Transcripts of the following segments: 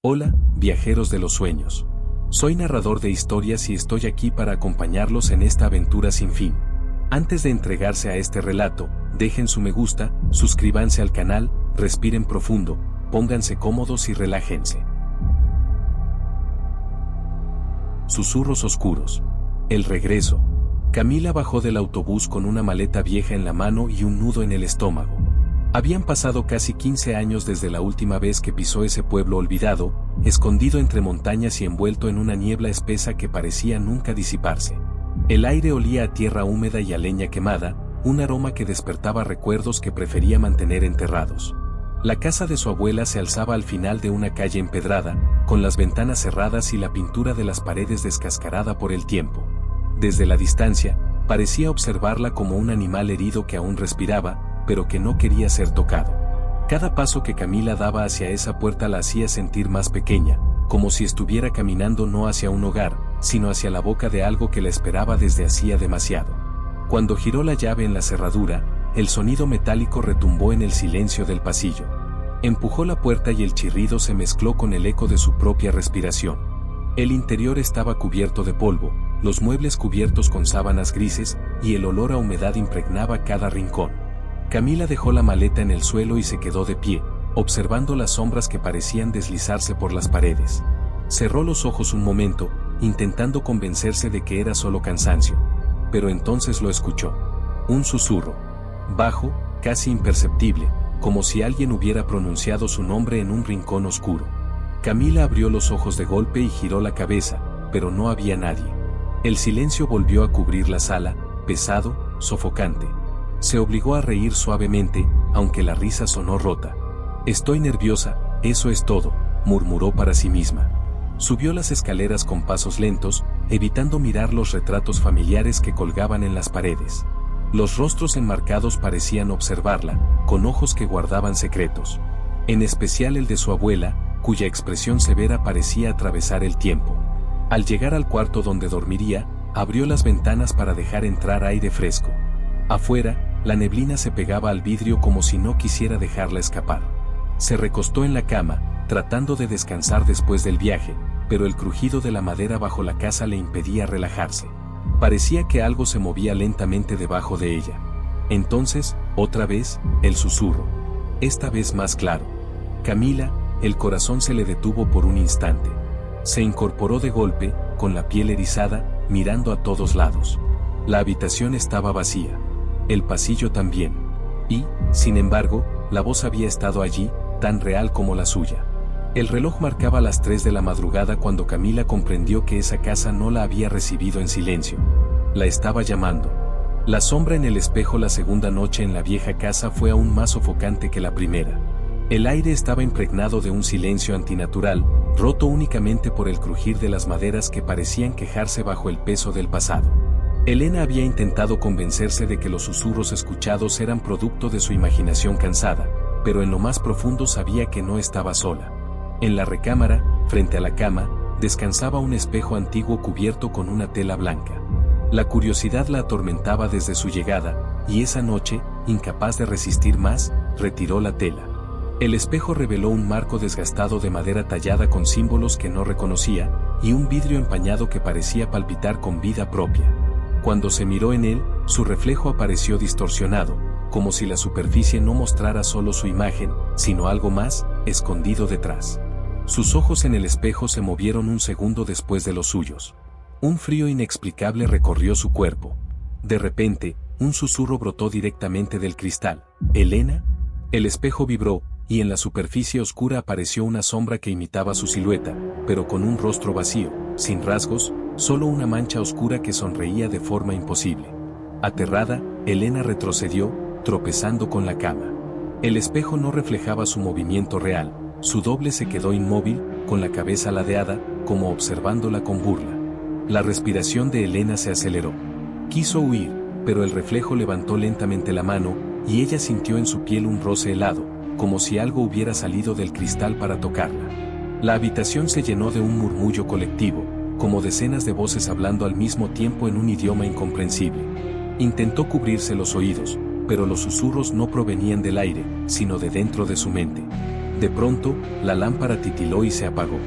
Hola, viajeros de los sueños. Soy narrador de historias y estoy aquí para acompañarlos en esta aventura sin fin. Antes de entregarse a este relato, dejen su me gusta, suscríbanse al canal, respiren profundo, pónganse cómodos y relájense. Susurros oscuros. El regreso. Camila bajó del autobús con una maleta vieja en la mano y un nudo en el estómago. Habían pasado casi 15 años desde la última vez que pisó ese pueblo olvidado, escondido entre montañas y envuelto en una niebla espesa que parecía nunca disiparse. El aire olía a tierra húmeda y a leña quemada, un aroma que despertaba recuerdos que prefería mantener enterrados. La casa de su abuela se alzaba al final de una calle empedrada, con las ventanas cerradas y la pintura de las paredes descascarada por el tiempo. Desde la distancia, parecía observarla como un animal herido que aún respiraba, pero que no quería ser tocado. Cada paso que Camila daba hacia esa puerta la hacía sentir más pequeña, como si estuviera caminando no hacia un hogar, sino hacia la boca de algo que la esperaba desde hacía demasiado. Cuando giró la llave en la cerradura, el sonido metálico retumbó en el silencio del pasillo. Empujó la puerta y el chirrido se mezcló con el eco de su propia respiración. El interior estaba cubierto de polvo, los muebles cubiertos con sábanas grises, y el olor a humedad impregnaba cada rincón. Camila dejó la maleta en el suelo y se quedó de pie, observando las sombras que parecían deslizarse por las paredes. Cerró los ojos un momento, intentando convencerse de que era solo cansancio. Pero entonces lo escuchó. Un susurro. Bajo, casi imperceptible, como si alguien hubiera pronunciado su nombre en un rincón oscuro. Camila abrió los ojos de golpe y giró la cabeza, pero no había nadie. El silencio volvió a cubrir la sala, pesado, sofocante. Se obligó a reír suavemente, aunque la risa sonó rota. «Estoy nerviosa, eso es todo», murmuró para sí misma. Subió las escaleras con pasos lentos, evitando mirar los retratos familiares que colgaban en las paredes. Los rostros enmarcados parecían observarla, con ojos que guardaban secretos. En especial el de su abuela, cuya expresión severa parecía atravesar el tiempo. Al llegar al cuarto donde dormiría, abrió las ventanas para dejar entrar aire fresco. Afuera, la neblina se pegaba al vidrio como si no quisiera dejarla escapar. Se recostó en la cama, tratando de descansar después del viaje, pero el crujido de la madera bajo la casa le impedía relajarse. Parecía que algo se movía lentamente debajo de ella. Entonces, otra vez, el susurro. Esta vez más claro. Camila, el corazón se le detuvo por un instante. Se incorporó de golpe, con la piel erizada, mirando a todos lados. La habitación estaba vacía. El pasillo también. Y, sin embargo, la voz había estado allí, tan real como la suya. El reloj marcaba las 3 de la madrugada cuando Camila comprendió que esa casa no la había recibido en silencio. La estaba llamando. La sombra en el espejo la segunda noche en la vieja casa fue aún más sofocante que la primera. El aire estaba impregnado de un silencio antinatural, roto únicamente por el crujir de las maderas que parecían quejarse bajo el peso del pasado. Elena había intentado convencerse de que los susurros escuchados eran producto de su imaginación cansada, pero en lo más profundo sabía que no estaba sola. En la recámara, frente a la cama, descansaba un espejo antiguo cubierto con una tela blanca. La curiosidad la atormentaba desde su llegada, y esa noche, incapaz de resistir más, retiró la tela. El espejo reveló un marco desgastado de madera tallada con símbolos que no reconocía, y un vidrio empañado que parecía palpitar con vida propia. Cuando se miró en él, su reflejo apareció distorsionado, como si la superficie no mostrara solo su imagen, sino algo más, escondido detrás. Sus ojos en el espejo se movieron un segundo después de los suyos. Un frío inexplicable recorrió su cuerpo. De repente, un susurro brotó directamente del cristal. «¿Elena?». El espejo vibró, y en la superficie oscura apareció una sombra que imitaba su silueta, pero con un rostro vacío, sin rasgos, solo una mancha oscura que sonreía de forma imposible. Aterrada, Elena retrocedió, tropezando con la cama. El espejo no reflejaba su movimiento real, su doble se quedó inmóvil, con la cabeza ladeada, como observándola con burla. La respiración de Elena se aceleró. Quiso huir, pero el reflejo levantó lentamente la mano, y ella sintió en su piel un roce helado, como si algo hubiera salido del cristal para tocarla. La habitación se llenó de un murmullo colectivo, como decenas de voces hablando al mismo tiempo en un idioma incomprensible. Intentó cubrirse los oídos, pero los susurros no provenían del aire, sino de dentro de su mente. De pronto, la lámpara titiló y se apagó.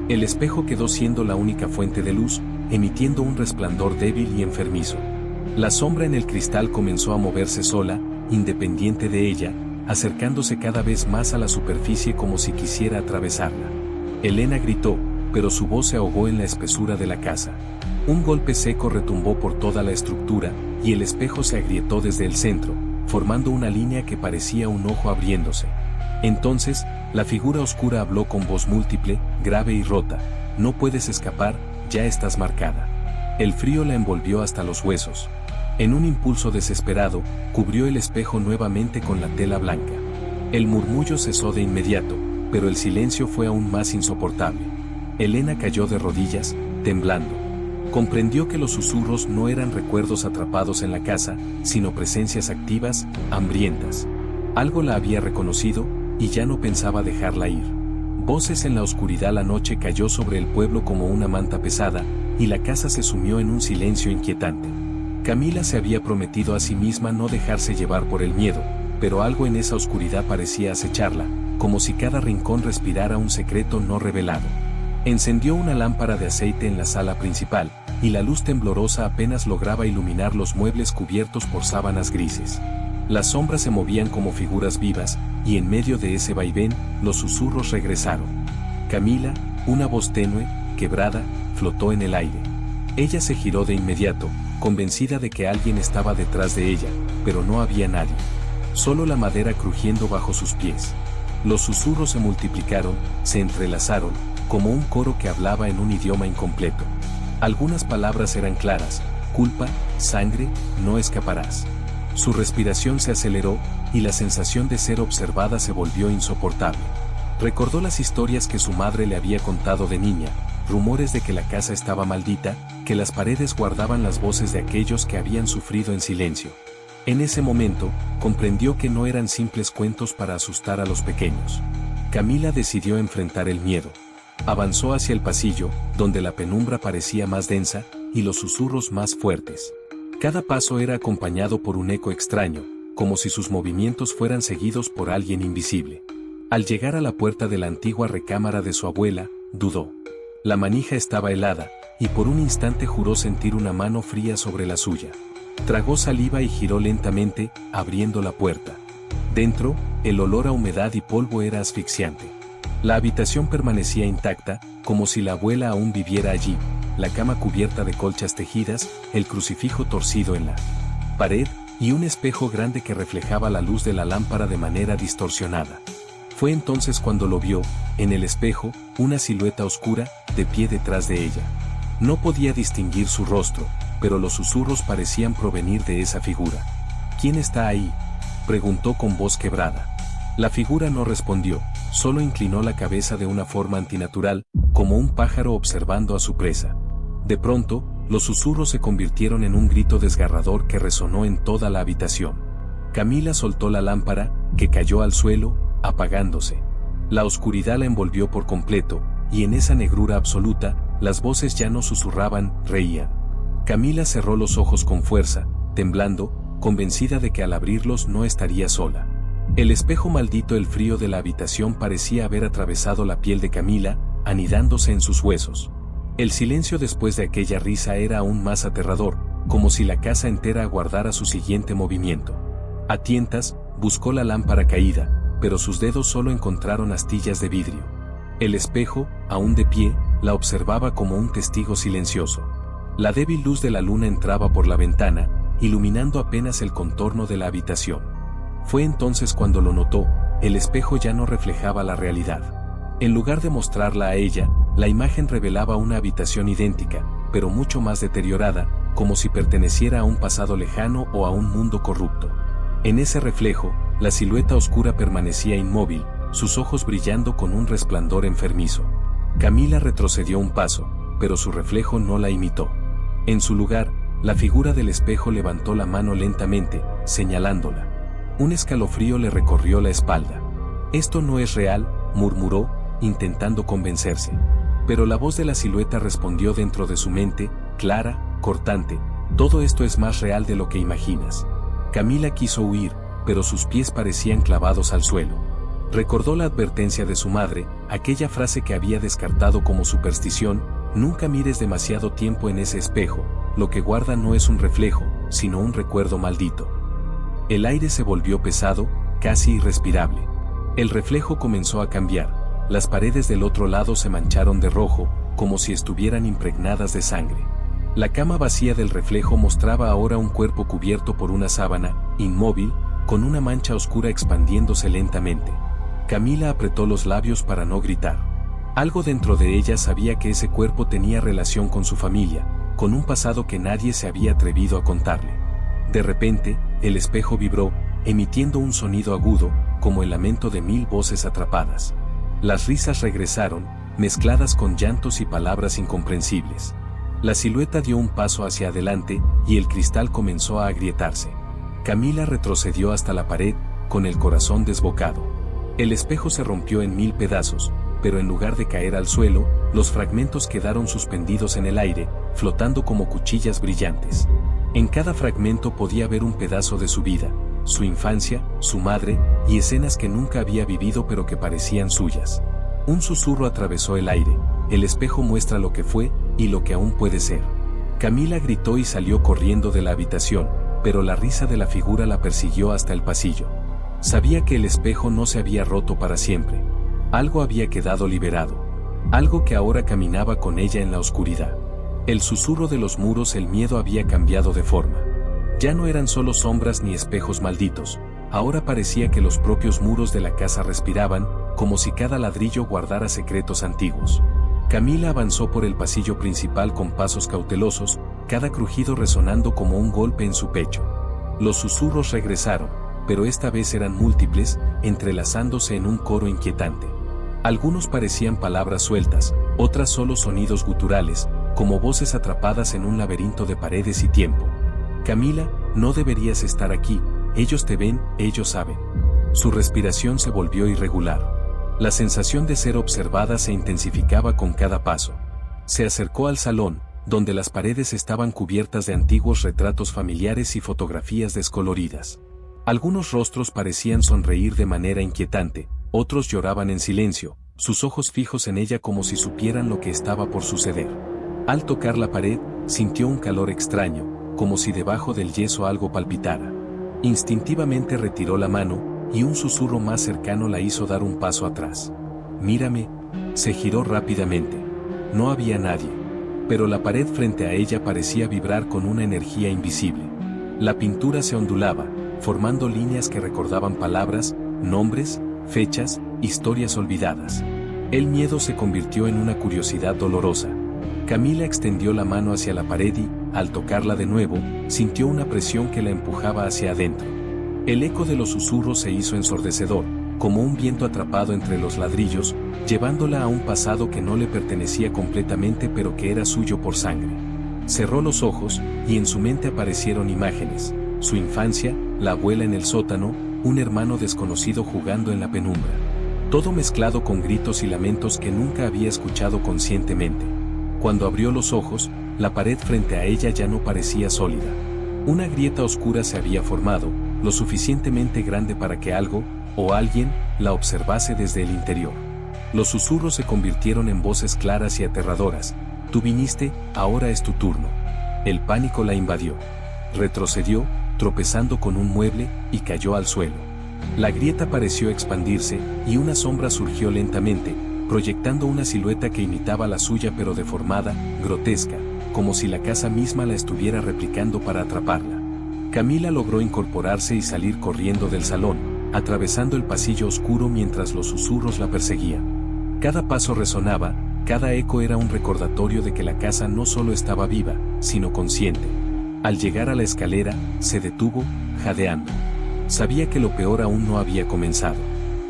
El espejo quedó siendo la única fuente de luz, emitiendo un resplandor débil y enfermizo. La sombra en el cristal comenzó a moverse sola, independiente de ella, acercándose cada vez más a la superficie como si quisiera atravesarla. Elena gritó, pero su voz se ahogó en la espesura de la casa. Un golpe seco retumbó por toda la estructura, y el espejo se agrietó desde el centro, formando una línea que parecía un ojo abriéndose. Entonces, la figura oscura habló con voz múltiple, grave y rota: «No puedes escapar, ya estás marcada». El frío la envolvió hasta los huesos. En un impulso desesperado, cubrió el espejo nuevamente con la tela blanca. El murmullo cesó de inmediato, pero el silencio fue aún más insoportable. Elena cayó de rodillas, temblando. Comprendió que los susurros no eran recuerdos atrapados en la casa, sino presencias activas, hambrientas. Algo la había reconocido, y ya no pensaba dejarla ir. Voces en la oscuridad. La noche cayó sobre el pueblo como una manta pesada, y la casa se sumió en un silencio inquietante. Camila se había prometido a sí misma no dejarse llevar por el miedo, pero algo en esa oscuridad parecía acecharla, como si cada rincón respirara un secreto no revelado. Encendió una lámpara de aceite en la sala principal, y la luz temblorosa apenas lograba iluminar los muebles cubiertos por sábanas grises. Las sombras se movían como figuras vivas, y en medio de ese vaivén, los susurros regresaron. Camila, una voz tenue, quebrada, flotó en el aire. Ella se giró de inmediato, convencida de que alguien estaba detrás de ella, pero no había nadie. Solo la madera crujiendo bajo sus pies. Los susurros se multiplicaron, se entrelazaron, como un coro que hablaba en un idioma incompleto. Algunas palabras eran claras: culpa, sangre, no escaparás. Su respiración se aceleró, y la sensación de ser observada se volvió insoportable. Recordó las historias que su madre le había contado de niña, rumores de que la casa estaba maldita, que las paredes guardaban las voces de aquellos que habían sufrido en silencio. En ese momento, comprendió que no eran simples cuentos para asustar a los pequeños. Camila decidió enfrentar el miedo. Avanzó hacia el pasillo, donde la penumbra parecía más densa, y los susurros más fuertes. Cada paso era acompañado por un eco extraño, como si sus movimientos fueran seguidos por alguien invisible. Al llegar a la puerta de la antigua recámara de su abuela, dudó. La manija estaba helada, y por un instante juró sentir una mano fría sobre la suya. Tragó saliva y giró lentamente, abriendo la puerta. Dentro, el olor a humedad y polvo era asfixiante. La habitación permanecía intacta, como si la abuela aún viviera allí, la cama cubierta de colchas tejidas, el crucifijo torcido en la pared, y un espejo grande que reflejaba la luz de la lámpara de manera distorsionada. Fue entonces cuando lo vio, en el espejo, una silueta oscura, de pie detrás de ella. No podía distinguir su rostro, pero los susurros parecían provenir de esa figura. ¿Quién está ahí?, preguntó con voz quebrada. La figura no respondió, solo inclinó la cabeza de una forma antinatural, como un pájaro observando a su presa. De pronto, los susurros se convirtieron en un grito desgarrador que resonó en toda la habitación. Camila soltó la lámpara, que cayó al suelo, apagándose. La oscuridad la envolvió por completo, y en esa negrura absoluta, las voces ya no susurraban, reían. Camila cerró los ojos con fuerza, temblando, convencida de que al abrirlos no estaría sola. El espejo maldito, el frío de la habitación parecía haber atravesado la piel de Camila, anidándose en sus huesos. El silencio después de aquella risa era aún más aterrador, como si la casa entera aguardara su siguiente movimiento. A tientas, buscó la lámpara caída, pero sus dedos solo encontraron astillas de vidrio. El espejo, aún de pie, la observaba como un testigo silencioso. La débil luz de la luna entraba por la ventana, iluminando apenas el contorno de la habitación. Fue entonces cuando lo notó: el espejo ya no reflejaba la realidad. En lugar de mostrarla a ella, la imagen revelaba una habitación idéntica, pero mucho más deteriorada, como si perteneciera a un pasado lejano o a un mundo corrupto. En ese reflejo, la silueta oscura permanecía inmóvil, sus ojos brillando con un resplandor enfermizo. Camila retrocedió un paso, pero su reflejo no la imitó. En su lugar, la figura del espejo levantó la mano lentamente, señalándola. Un escalofrío le recorrió la espalda. «Esto no es real», murmuró, intentando convencerse. Pero la voz de la silueta respondió dentro de su mente, clara, cortante: «Todo esto es más real de lo que imaginas». Camila quiso huir, pero sus pies parecían clavados al suelo. Recordó la advertencia de su madre, aquella frase que había descartado como superstición: nunca mires demasiado tiempo en ese espejo, lo que guarda no es un reflejo, sino un recuerdo maldito. El aire se volvió pesado, casi irrespirable. El reflejo comenzó a cambiar, las paredes del otro lado se mancharon de rojo, como si estuvieran impregnadas de sangre. La cama vacía del reflejo mostraba ahora un cuerpo cubierto por una sábana, inmóvil, con una mancha oscura expandiéndose lentamente. Camila apretó los labios para no gritar. Algo dentro de ella sabía que ese cuerpo tenía relación con su familia, con un pasado que nadie se había atrevido a contarle. De repente, el espejo vibró, emitiendo un sonido agudo, como el lamento de 1000 voces atrapadas. Las risas regresaron, mezcladas con llantos y palabras incomprensibles. La silueta dio un paso hacia adelante, y el cristal comenzó a agrietarse. Camila retrocedió hasta la pared, con el corazón desbocado. El espejo se rompió en 1000 pedazos, pero en lugar de caer al suelo, los fragmentos quedaron suspendidos en el aire, flotando como cuchillas brillantes. En cada fragmento podía ver un pedazo de su vida, su infancia, su madre, y escenas que nunca había vivido pero que parecían suyas. Un susurro atravesó el aire: el espejo muestra lo que fue, y lo que aún puede ser. Camila gritó y salió corriendo de la habitación, pero la risa de la figura la persiguió hasta el pasillo. Sabía que el espejo no se había roto para siempre. Algo había quedado liberado. Algo que ahora caminaba con ella en la oscuridad. El susurro de los muros, el miedo había cambiado de forma. Ya no eran solo sombras ni espejos malditos, ahora parecía que los propios muros de la casa respiraban, como si cada ladrillo guardara secretos antiguos. Camila avanzó por el pasillo principal con pasos cautelosos, cada crujido resonando como un golpe en su pecho. Los susurros regresaron, pero esta vez eran múltiples, entrelazándose en un coro inquietante. Algunos parecían palabras sueltas, otras solo sonidos guturales, como voces atrapadas en un laberinto de paredes y tiempo. Camila, no deberías estar aquí, ellos te ven, ellos saben. Su respiración se volvió irregular. La sensación de ser observada se intensificaba con cada paso. Se acercó al salón, donde las paredes estaban cubiertas de antiguos retratos familiares y fotografías descoloridas. Algunos rostros parecían sonreír de manera inquietante, otros lloraban en silencio, sus ojos fijos en ella como si supieran lo que estaba por suceder. Al tocar la pared, sintió un calor extraño, como si debajo del yeso algo palpitara. Instintivamente retiró la mano, y un susurro más cercano la hizo dar un paso atrás. «Mírame». Se giró rápidamente. No había nadie. Pero la pared frente a ella parecía vibrar con una energía invisible. La pintura se ondulaba, formando líneas que recordaban palabras, nombres, fechas, historias olvidadas. El miedo se convirtió en una curiosidad dolorosa. Camila extendió la mano hacia la pared y, al tocarla de nuevo, sintió una presión que la empujaba hacia adentro. El eco de los susurros se hizo ensordecedor, como un viento atrapado entre los ladrillos, llevándola a un pasado que no le pertenecía completamente pero que era suyo por sangre. Cerró los ojos, y en su mente aparecieron imágenes: su infancia, la abuela en el sótano, un hermano desconocido jugando en la penumbra. Todo mezclado con gritos y lamentos que nunca había escuchado conscientemente. Cuando abrió los ojos, la pared frente a ella ya no parecía sólida. Una grieta oscura se había formado, lo suficientemente grande para que algo, o alguien, la observase desde el interior. Los susurros se convirtieron en voces claras y aterradoras: «Tú viniste, ahora es tu turno». El pánico la invadió. Retrocedió, tropezando con un mueble, y cayó al suelo. La grieta pareció expandirse, y una sombra surgió lentamente, proyectando una silueta que imitaba la suya pero deformada, grotesca, como si la casa misma la estuviera replicando para atraparla. Camila logró incorporarse y salir corriendo del salón, atravesando el pasillo oscuro mientras los susurros la perseguían. Cada paso resonaba, cada eco era un recordatorio de que la casa no solo estaba viva, sino consciente. Al llegar a la escalera, se detuvo, jadeando. Sabía que lo peor aún no había comenzado.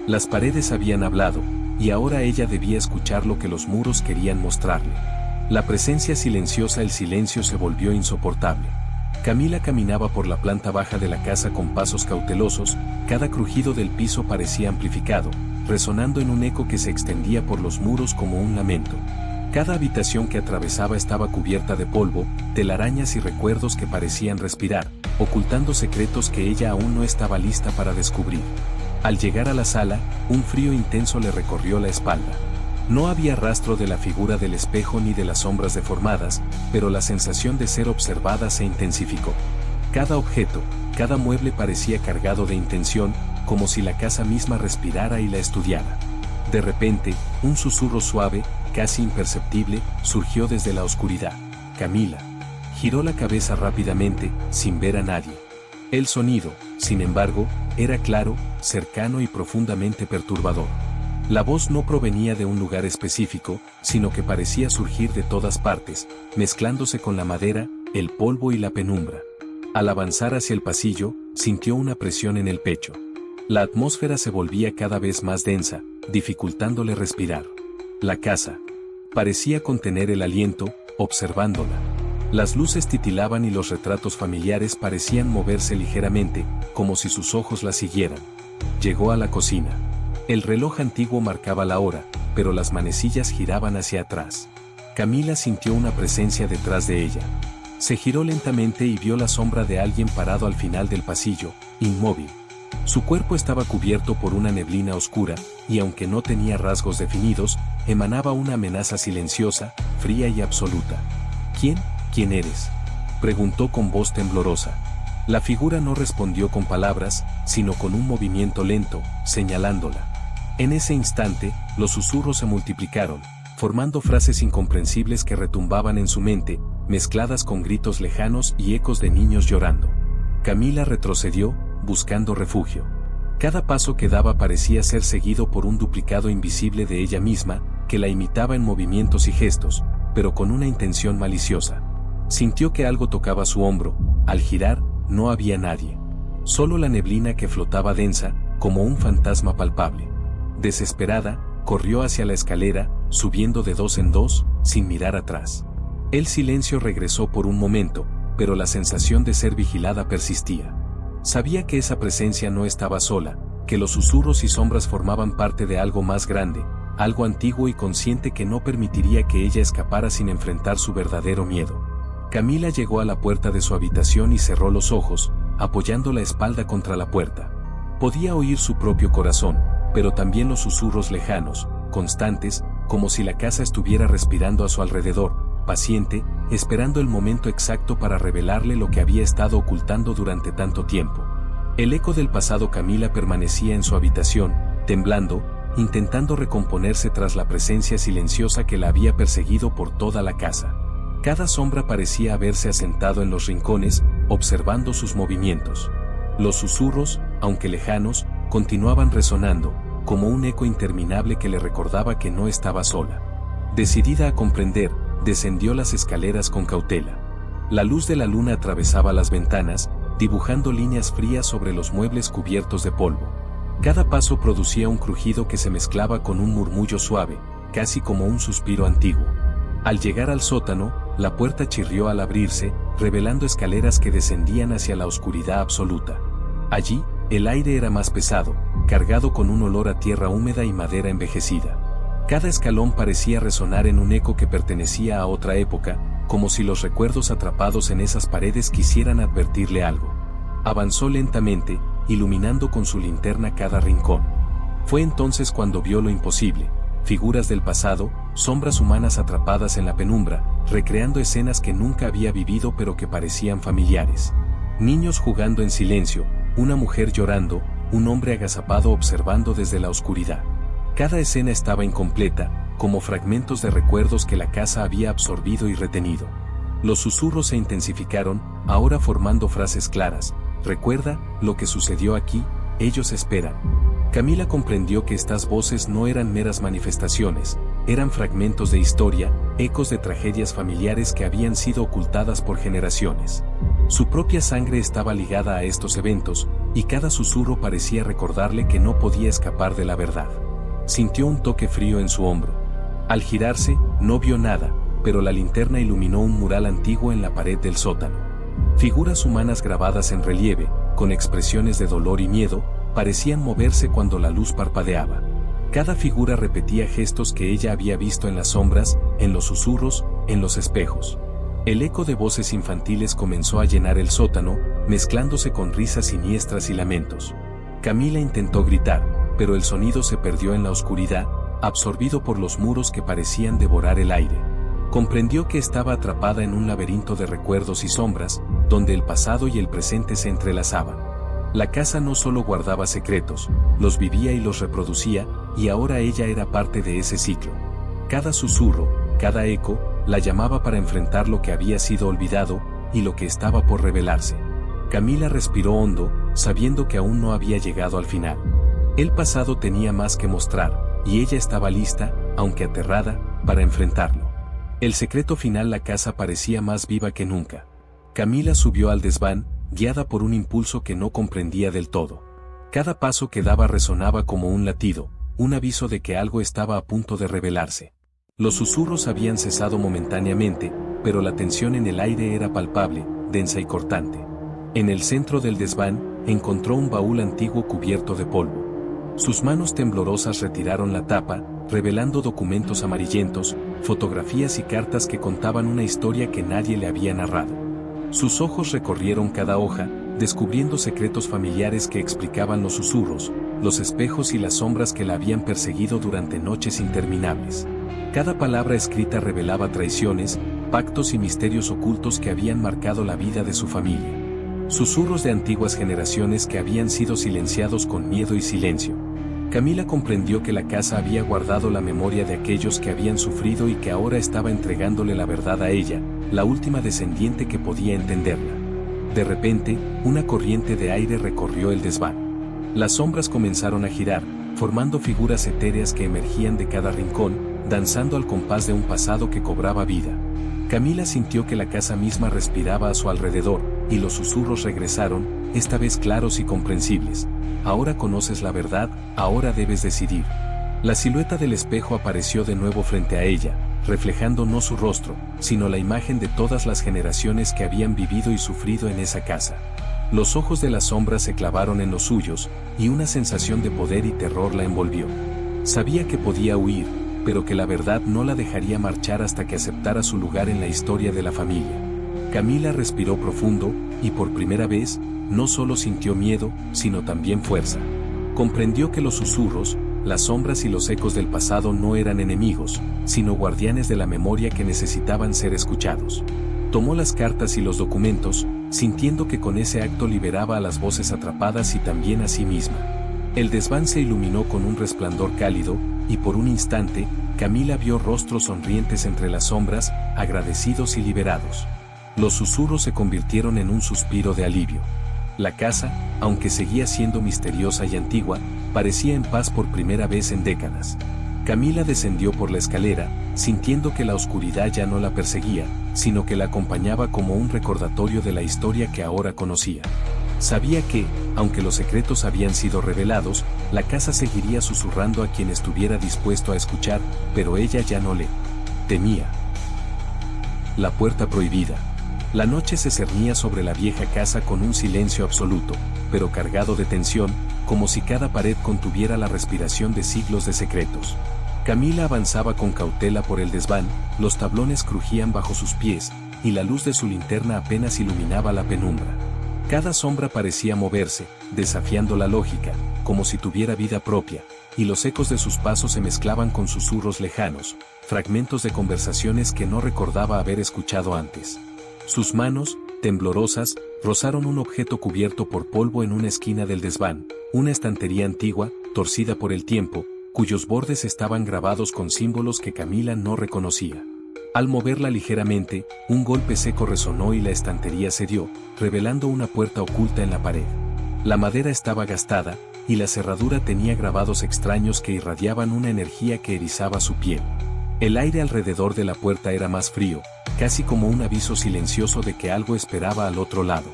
Las paredes habían hablado, y ahora ella debía escuchar lo que los muros querían mostrarle. La presencia silenciosa, el silencio se volvió insoportable. Camila caminaba por la planta baja de la casa con pasos cautelosos, cada crujido del piso parecía amplificado, resonando en un eco que se extendía por los muros como un lamento. Cada habitación que atravesaba estaba cubierta de polvo, telarañas y recuerdos que parecían respirar, ocultando secretos que ella aún no estaba lista para descubrir. Al llegar a la sala, un frío intenso le recorrió la espalda. No había rastro de la figura del espejo ni de las sombras deformadas, pero la sensación de ser observada se intensificó. Cada objeto, cada mueble parecía cargado de intención, como si la casa misma respirara y la estudiara. De repente, un susurro suave, casi imperceptible, surgió desde la oscuridad. «Camila». Giró la cabeza rápidamente, sin ver a nadie. El sonido, sin embargo, era claro, cercano y profundamente perturbador. La voz no provenía de un lugar específico, sino que parecía surgir de todas partes, mezclándose con la madera, el polvo y la penumbra. Al avanzar hacia el pasillo, sintió una presión en el pecho. La atmósfera se volvía cada vez más densa, dificultándole respirar. La casa parecía contener el aliento, observándola. Las luces titilaban y los retratos familiares parecían moverse ligeramente, como si sus ojos la siguieran. Llegó a la cocina. El reloj antiguo marcaba la hora, pero las manecillas giraban hacia atrás. Camila sintió una presencia detrás de ella. Se giró lentamente y vio la sombra de alguien parado al final del pasillo, inmóvil. Su cuerpo estaba cubierto por una neblina oscura, y aunque no tenía rasgos definidos, emanaba una amenaza silenciosa, fría y absoluta. ¿Quién eres?, preguntó con voz temblorosa. La figura no respondió con palabras, sino con un movimiento lento, señalándola. En ese instante, los susurros se multiplicaron, formando frases incomprensibles que retumbaban en su mente, mezcladas con gritos lejanos y ecos de niños llorando. Camila retrocedió, buscando refugio. Cada paso que daba parecía ser seguido por un duplicado invisible de ella misma, que la imitaba en movimientos y gestos, pero con una intención maliciosa. Sintió que algo tocaba su hombro. Al girar, no había nadie. Solo la neblina que flotaba densa, como un fantasma palpable. Desesperada, corrió hacia la escalera, subiendo de dos en dos, sin mirar atrás. El silencio regresó por un momento, pero la sensación de ser vigilada persistía. Sabía que esa presencia no estaba sola, que los susurros y sombras formaban parte de algo más grande, algo antiguo y consciente que no permitiría que ella escapara sin enfrentar su verdadero miedo. Camila llegó a la puerta de su habitación y cerró los ojos, apoyando la espalda contra la puerta. Podía oír su propio corazón, pero también los susurros lejanos, constantes, como si la casa estuviera respirando a su alrededor, paciente, esperando el momento exacto para revelarle lo que había estado ocultando durante tanto tiempo. El eco del pasado. Camila permanecía en su habitación, temblando, intentando recomponerse tras la presencia silenciosa que la había perseguido por toda la casa. Cada sombra parecía haberse asentado en los rincones, observando sus movimientos. Los susurros, aunque lejanos, continuaban resonando, como un eco interminable que le recordaba que no estaba sola. Decidida a comprender, descendió las escaleras con cautela. La luz de la luna atravesaba las ventanas, dibujando líneas frías sobre los muebles cubiertos de polvo. Cada paso producía un crujido que se mezclaba con un murmullo suave, casi como un suspiro antiguo. Al llegar al sótano, la puerta chirrió al abrirse, revelando escaleras que descendían hacia la oscuridad absoluta. Allí, el aire era más pesado, cargado con un olor a tierra húmeda y madera envejecida. Cada escalón parecía resonar en un eco que pertenecía a otra época, como si los recuerdos atrapados en esas paredes quisieran advertirle algo. Avanzó lentamente, iluminando con su linterna cada rincón. Fue entonces cuando vio lo imposible: figuras del pasado, sombras humanas atrapadas en la penumbra, recreando escenas que nunca había vivido pero que parecían familiares. Niños jugando en silencio, una mujer llorando, un hombre agazapado observando desde la oscuridad. Cada escena estaba incompleta, como fragmentos de recuerdos que la casa había absorbido y retenido. Los susurros se intensificaron, ahora formando frases claras: «Recuerda lo que sucedió aquí, ellos esperan». Camila comprendió que estas voces no eran meras manifestaciones, eran fragmentos de historia, ecos de tragedias familiares que habían sido ocultadas por generaciones. Su propia sangre estaba ligada a estos eventos, y cada susurro parecía recordarle que no podía escapar de la verdad. Sintió un toque frío en su hombro. Al girarse, no vio nada, pero la linterna iluminó un mural antiguo en la pared del sótano. Figuras humanas grabadas en relieve, con expresiones de dolor y miedo, parecían moverse cuando la luz parpadeaba. Cada figura repetía gestos que ella había visto en las sombras, en los susurros, en los espejos. El eco de voces infantiles comenzó a llenar el sótano, mezclándose con risas siniestras y lamentos. Camila intentó gritar, pero el sonido se perdió en la oscuridad, absorbido por los muros que parecían devorar el aire. Comprendió que estaba atrapada en un laberinto de recuerdos y sombras, donde el pasado y el presente se entrelazaban. La casa no solo guardaba secretos, los vivía y los reproducía, y ahora ella era parte de ese ciclo. Cada susurro, cada eco, la llamaba para enfrentar lo que había sido olvidado, y lo que estaba por revelarse. Camila respiró hondo, sabiendo que aún no había llegado al final. El pasado tenía más que mostrar, y ella estaba lista, aunque aterrada, para enfrentarlo. El secreto final. La casa parecía más viva que nunca. Camila subió al desván, guiada por un impulso que no comprendía del todo. Cada paso que daba resonaba como un latido, un aviso de que algo estaba a punto de revelarse. Los susurros habían cesado momentáneamente, pero la tensión en el aire era palpable, densa y cortante. En el centro del desván, encontró un baúl antiguo cubierto de polvo. Sus manos temblorosas retiraron la tapa, revelando documentos amarillentos, fotografías y cartas que contaban una historia que nadie le había narrado. Sus ojos recorrieron cada hoja, descubriendo secretos familiares que explicaban los susurros, los espejos y las sombras que la habían perseguido durante noches interminables. Cada palabra escrita revelaba traiciones, pactos y misterios ocultos que habían marcado la vida de su familia. Susurros de antiguas generaciones que habían sido silenciados con miedo y silencio. Camila comprendió que la casa había guardado la memoria de aquellos que habían sufrido y que ahora estaba entregándole la verdad a ella, la última descendiente que podía entenderla. De repente, una corriente de aire recorrió el desván. Las sombras comenzaron a girar, formando figuras etéreas que emergían de cada rincón, danzando al compás de un pasado que cobraba vida. Camila sintió que la casa misma respiraba a su alrededor, y los susurros regresaron, esta vez claros y comprensibles. Ahora conoces la verdad, ahora debes decidir. La silueta del espejo apareció de nuevo frente a ella, reflejando no su rostro, sino la imagen de todas las generaciones que habían vivido y sufrido en esa casa. Los ojos de la sombra se clavaron en los suyos, y una sensación de poder y terror la envolvió. Sabía que podía huir, pero que la verdad no la dejaría marchar hasta que aceptara su lugar en la historia de la familia. Camila respiró profundo, y por primera vez, no solo sintió miedo, sino también fuerza. Comprendió que los susurros, las sombras y los ecos del pasado no eran enemigos, sino guardianes de la memoria que necesitaban ser escuchados. Tomó las cartas y los documentos, sintiendo que con ese acto liberaba a las voces atrapadas y también a sí misma. El desván se iluminó con un resplandor cálido, y por un instante, Camila vio rostros sonrientes entre las sombras, agradecidos y liberados. Los susurros se convirtieron en un suspiro de alivio. La casa, aunque seguía siendo misteriosa y antigua, parecía en paz por primera vez en décadas. Camila descendió por la escalera, sintiendo que la oscuridad ya no la perseguía, sino que la acompañaba como un recordatorio de la historia que ahora conocía. Sabía que, aunque los secretos habían sido revelados, la casa seguiría susurrando a quien estuviera dispuesto a escuchar, pero ella ya no le temía. La puerta prohibida. La noche se cernía sobre la vieja casa con un silencio absoluto, pero cargado de tensión, como si cada pared contuviera la respiración de siglos de secretos. Camila avanzaba con cautela por el desván, los tablones crujían bajo sus pies, y la luz de su linterna apenas iluminaba la penumbra. Cada sombra parecía moverse, desafiando la lógica, como si tuviera vida propia, y los ecos de sus pasos se mezclaban con susurros lejanos, fragmentos de conversaciones que no recordaba haber escuchado antes. Sus manos, temblorosas, rozaron un objeto cubierto por polvo en una esquina del desván, una estantería antigua, torcida por el tiempo, cuyos bordes estaban grabados con símbolos que Camila no reconocía. Al moverla ligeramente, un golpe seco resonó y la estantería cedió, revelando una puerta oculta en la pared. La madera estaba gastada, y la cerradura tenía grabados extraños que irradiaban una energía que erizaba su piel. El aire alrededor de la puerta era más frío, casi como un aviso silencioso de que algo esperaba al otro lado.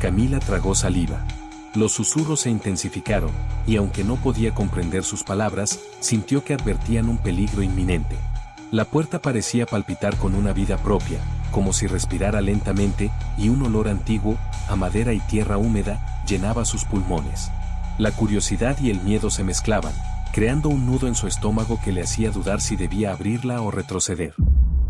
Camila tragó saliva. Los susurros se intensificaron, y aunque no podía comprender sus palabras, sintió que advertían un peligro inminente. La puerta parecía palpitar con una vida propia, como si respirara lentamente, y un olor antiguo, a madera y tierra húmeda, llenaba sus pulmones. La curiosidad y el miedo se mezclaban, creando un nudo en su estómago que le hacía dudar si debía abrirla o retroceder.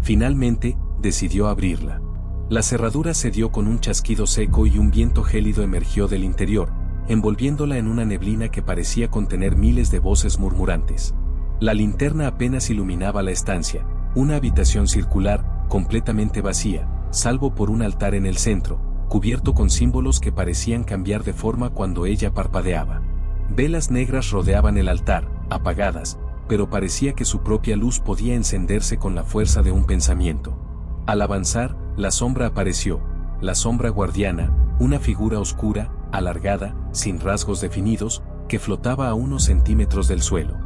Finalmente, decidió abrirla. La cerradura cedió con un chasquido seco y un viento gélido emergió del interior, envolviéndola en una neblina que parecía contener miles de voces murmurantes. La linterna apenas iluminaba la estancia, una habitación circular, completamente vacía, salvo por un altar en el centro, cubierto con símbolos que parecían cambiar de forma cuando ella parpadeaba. Velas negras rodeaban el altar, apagadas, pero parecía que su propia luz podía encenderse con la fuerza de un pensamiento. Al avanzar, la sombra apareció, la sombra guardiana, una figura oscura, alargada, sin rasgos definidos, que flotaba a unos centímetros del suelo.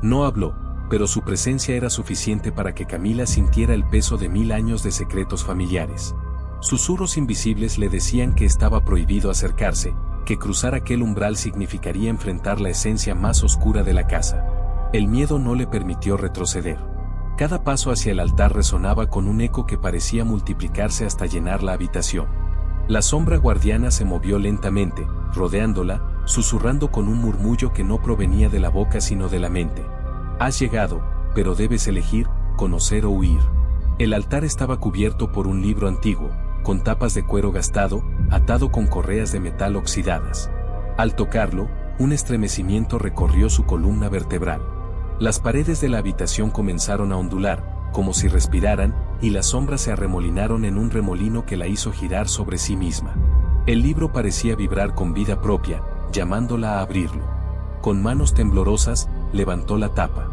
No habló, pero su presencia era suficiente para que Camila sintiera el peso de 1000 años de secretos familiares. Susurros invisibles le decían que estaba prohibido acercarse, que cruzar aquel umbral significaría enfrentar la esencia más oscura de la casa. El miedo no le permitió retroceder. Cada paso hacia el altar resonaba con un eco que parecía multiplicarse hasta llenar la habitación. La sombra guardiana se movió lentamente, rodeándola, susurrando con un murmullo que no provenía de la boca sino de la mente. Has llegado, pero debes elegir, conocer o huir. El altar estaba cubierto por un libro antiguo, con tapas de cuero gastado, atado con correas de metal oxidadas. Al tocarlo, un estremecimiento recorrió su columna vertebral. Las paredes de la habitación comenzaron a ondular, como si respiraran, y las sombras se arremolinaron en un remolino que la hizo girar sobre sí misma. El libro parecía vibrar con vida propia, llamándola a abrirlo. Con manos temblorosas, levantó la tapa.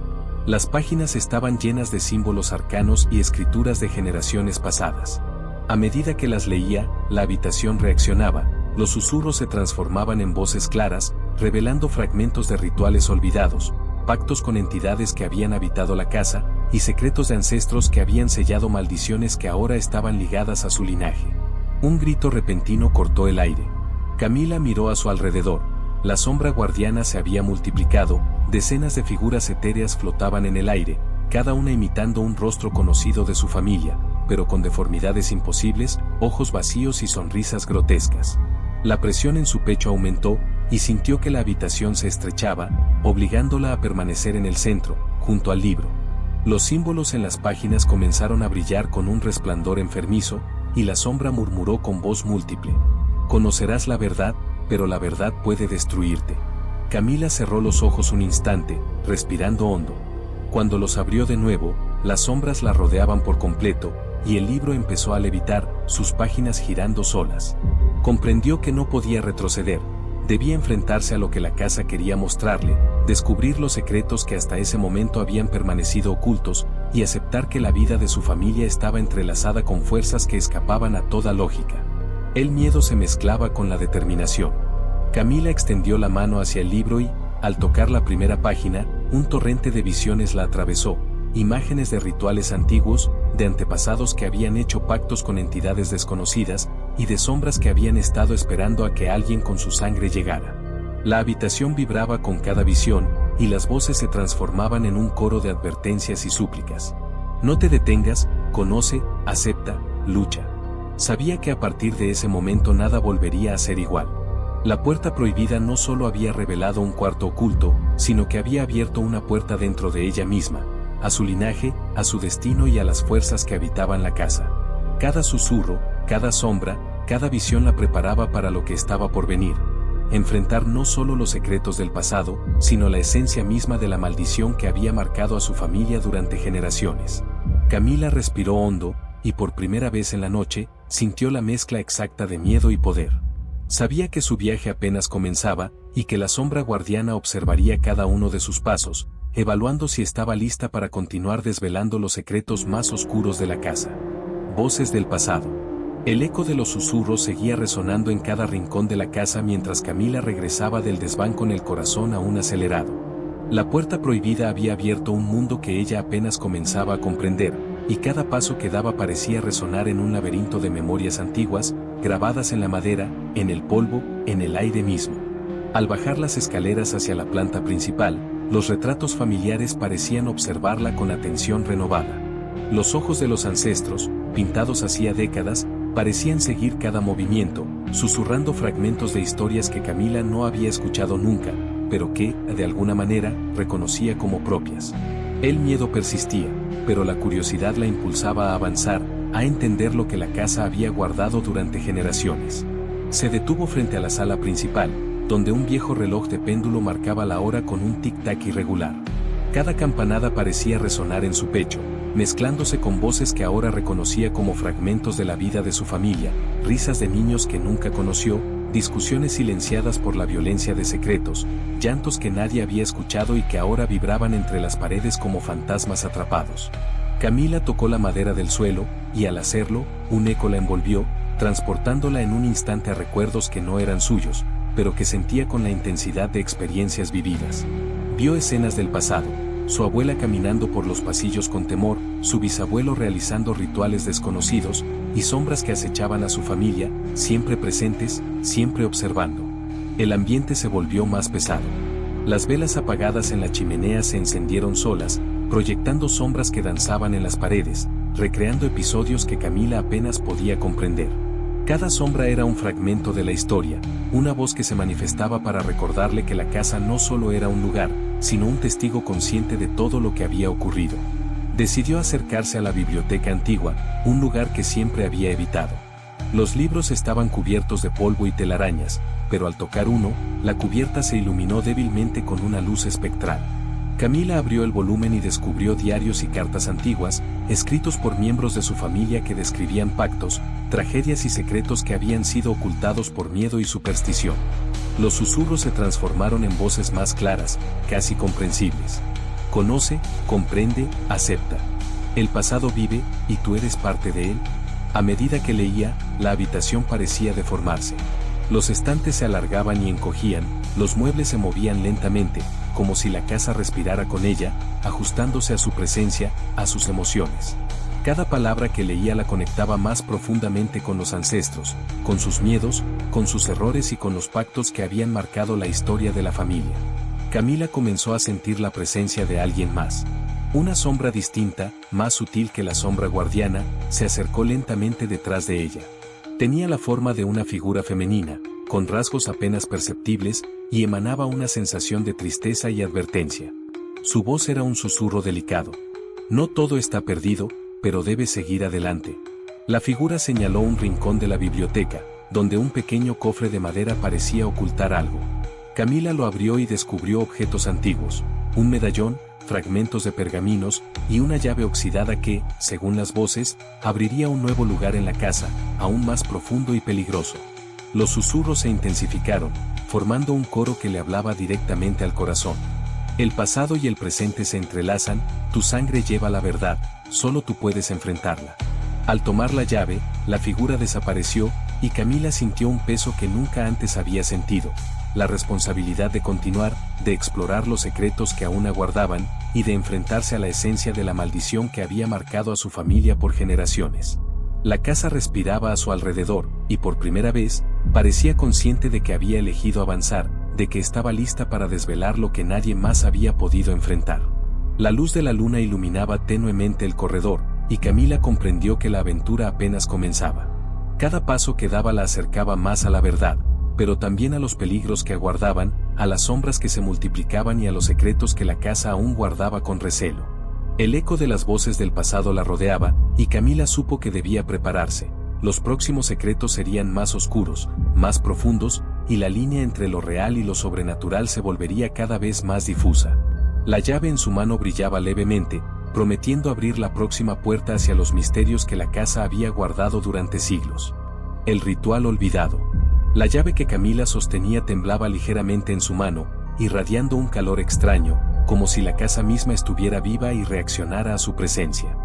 Las páginas estaban llenas de símbolos arcanos y escrituras de generaciones pasadas. A medida que las leía, la habitación reaccionaba, los susurros se transformaban en voces claras, revelando fragmentos de rituales olvidados, pactos con entidades que habían habitado la casa, y secretos de ancestros que habían sellado maldiciones que ahora estaban ligadas a su linaje. Un grito repentino cortó el aire. Camila miró a su alrededor. La sombra guardiana se había multiplicado, decenas de figuras etéreas flotaban en el aire, cada una imitando un rostro conocido de su familia, pero con deformidades imposibles, ojos vacíos y sonrisas grotescas. La presión en su pecho aumentó, y sintió que la habitación se estrechaba, obligándola a permanecer en el centro, junto al libro. Los símbolos en las páginas comenzaron a brillar con un resplandor enfermizo, y la sombra murmuró con voz múltiple. Conocerás la verdad, pero la verdad puede destruirte. Camila cerró los ojos un instante, respirando hondo. Cuando los abrió de nuevo, las sombras la rodeaban por completo, y el libro empezó a levitar, sus páginas girando solas. Comprendió que no podía retroceder, debía enfrentarse a lo que la casa quería mostrarle, descubrir los secretos que hasta ese momento habían permanecido ocultos, y aceptar que la vida de su familia estaba entrelazada con fuerzas que escapaban a toda lógica. El miedo se mezclaba con la determinación. Camila extendió la mano hacia el libro y, al tocar la primera página, un torrente de visiones la atravesó, imágenes de rituales antiguos, de antepasados que habían hecho pactos con entidades desconocidas, y de sombras que habían estado esperando a que alguien con su sangre llegara. La habitación vibraba con cada visión, y las voces se transformaban en un coro de advertencias y súplicas. No te detengas, conoce, acepta, lucha. Sabía que a partir de ese momento nada volvería a ser igual. La puerta prohibida no solo había revelado un cuarto oculto, sino que había abierto una puerta dentro de ella misma, a su linaje, a su destino y a las fuerzas que habitaban la casa. Cada susurro, cada sombra, cada visión la preparaba para lo que estaba por venir. Enfrentar no solo los secretos del pasado, sino la esencia misma de la maldición que había marcado a su familia durante generaciones. Camila respiró hondo, y por primera vez en la noche, sintió la mezcla exacta de miedo y poder. Sabía que su viaje apenas comenzaba, y que la sombra guardiana observaría cada uno de sus pasos, evaluando si estaba lista para continuar desvelando los secretos más oscuros de la casa. Voces del pasado. El eco de los susurros seguía resonando en cada rincón de la casa mientras Camila regresaba del desván con el corazón aún acelerado. La puerta prohibida había abierto un mundo que ella apenas comenzaba a comprender, y cada paso que daba parecía resonar en un laberinto de memorias antiguas, grabadas en la madera, en el polvo, en el aire mismo. Al bajar las escaleras hacia la planta principal, los retratos familiares parecían observarla con atención renovada. Los ojos de los ancestros, pintados hacía décadas, parecían seguir cada movimiento, susurrando fragmentos de historias que Camila no había escuchado nunca, pero que, de alguna manera, reconocía como propias. El miedo persistía, pero la curiosidad la impulsaba a avanzar, a entender lo que la casa había guardado durante generaciones. Se detuvo frente a la sala principal, donde un viejo reloj de péndulo marcaba la hora con un tic-tac irregular. Cada campanada parecía resonar en su pecho, mezclándose con voces que ahora reconocía como fragmentos de la vida de su familia, risas de niños que nunca conoció, discusiones silenciadas por la violencia de secretos, llantos que nadie había escuchado y que ahora vibraban entre las paredes como fantasmas atrapados. Camila tocó la madera del suelo, y al hacerlo, un eco la envolvió, transportándola en un instante a recuerdos que no eran suyos, pero que sentía con la intensidad de experiencias vividas. Vio escenas del pasado, su abuela caminando por los pasillos con temor, su bisabuelo realizando rituales desconocidos, y sombras que acechaban a su familia, siempre presentes, siempre observando. El ambiente se volvió más pesado. Las velas apagadas en la chimenea se encendieron solas, proyectando sombras que danzaban en las paredes, recreando episodios que Camila apenas podía comprender. Cada sombra era un fragmento de la historia, una voz que se manifestaba para recordarle que la casa no solo era un lugar, sino un testigo consciente de todo lo que había ocurrido. Decidió acercarse a la biblioteca antigua, un lugar que siempre había evitado. Los libros estaban cubiertos de polvo y telarañas, pero al tocar uno, la cubierta se iluminó débilmente con una luz espectral. Camila abrió el volumen y descubrió diarios y cartas antiguas, escritos por miembros de su familia que describían pactos, tragedias y secretos que habían sido ocultados por miedo y superstición. Los susurros se transformaron en voces más claras, casi comprensibles. Conoce, comprende, acepta. El pasado vive, y tú eres parte de él. A medida que leía, la habitación parecía deformarse. Los estantes se alargaban y encogían, los muebles se movían lentamente, como si la casa respirara con ella, ajustándose a su presencia, a sus emociones. Cada palabra que leía la conectaba más profundamente con los ancestros, con sus miedos, con sus errores y con los pactos que habían marcado la historia de la familia. Camila comenzó a sentir la presencia de alguien más. Una sombra distinta, más sutil que la sombra guardiana, se acercó lentamente detrás de ella. Tenía la forma de una figura femenina, con rasgos apenas perceptibles, y emanaba una sensación de tristeza y advertencia. Su voz era un susurro delicado. No todo está perdido, pero debes seguir adelante. La figura señaló un rincón de la biblioteca, donde un pequeño cofre de madera parecía ocultar algo. Camila lo abrió y descubrió objetos antiguos, un medallón, fragmentos de pergaminos, y una llave oxidada que, según las voces, abriría un nuevo lugar en la casa, aún más profundo y peligroso. Los susurros se intensificaron, formando un coro que le hablaba directamente al corazón. El pasado y el presente se entrelazan, tu sangre lleva la verdad, solo tú puedes enfrentarla. Al tomar la llave, la figura desapareció, y Camila sintió un peso que nunca antes había sentido, la responsabilidad de continuar, de explorar los secretos que aún aguardaban, y de enfrentarse a la esencia de la maldición que había marcado a su familia por generaciones. La casa respiraba a su alrededor, y por primera vez, parecía consciente de que había elegido avanzar, de que estaba lista para desvelar lo que nadie más había podido enfrentar. La luz de la luna iluminaba tenuemente el corredor, y Camila comprendió que la aventura apenas comenzaba. Cada paso que daba la acercaba más a la verdad, pero también a los peligros que aguardaban, a las sombras que se multiplicaban y a los secretos que la casa aún guardaba con recelo. El eco de las voces del pasado la rodeaba, y Camila supo que debía prepararse. Los próximos secretos serían más oscuros, más profundos, y la línea entre lo real y lo sobrenatural se volvería cada vez más difusa. La llave en su mano brillaba levemente, prometiendo abrir la próxima puerta hacia los misterios que la casa había guardado durante siglos. El ritual olvidado. La llave que Camila sostenía temblaba ligeramente en su mano, irradiando un calor extraño, como si la casa misma estuviera viva y reaccionara a su presencia.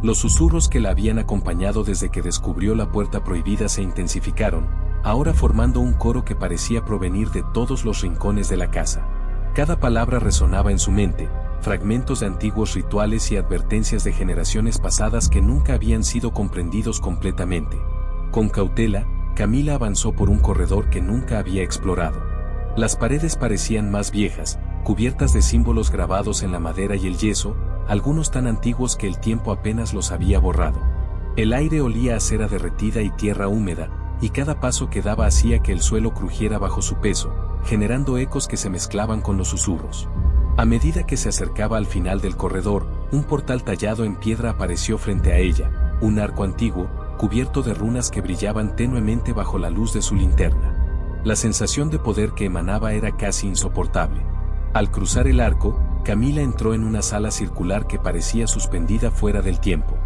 Los susurros que la habían acompañado desde que descubrió la puerta prohibida se intensificaron, ahora formando un coro que parecía provenir de todos los rincones de la casa. Cada palabra resonaba en su mente, fragmentos de antiguos rituales y advertencias de generaciones pasadas que nunca habían sido comprendidos completamente. Con cautela, Camila avanzó por un corredor que nunca había explorado. Las paredes parecían más viejas, cubiertas de símbolos grabados en la madera y el yeso, algunos tan antiguos que el tiempo apenas los había borrado. El aire olía a cera derretida y tierra húmeda, y cada paso que daba hacía que el suelo crujiera bajo su peso, generando ecos que se mezclaban con los susurros. A medida que se acercaba al final del corredor, un portal tallado en piedra apareció frente a ella, un arco antiguo, cubierto de runas que brillaban tenuemente bajo la luz de su linterna. La sensación de poder que emanaba era casi insoportable. Al cruzar el arco, Camila entró en una sala circular que parecía suspendida fuera del tiempo.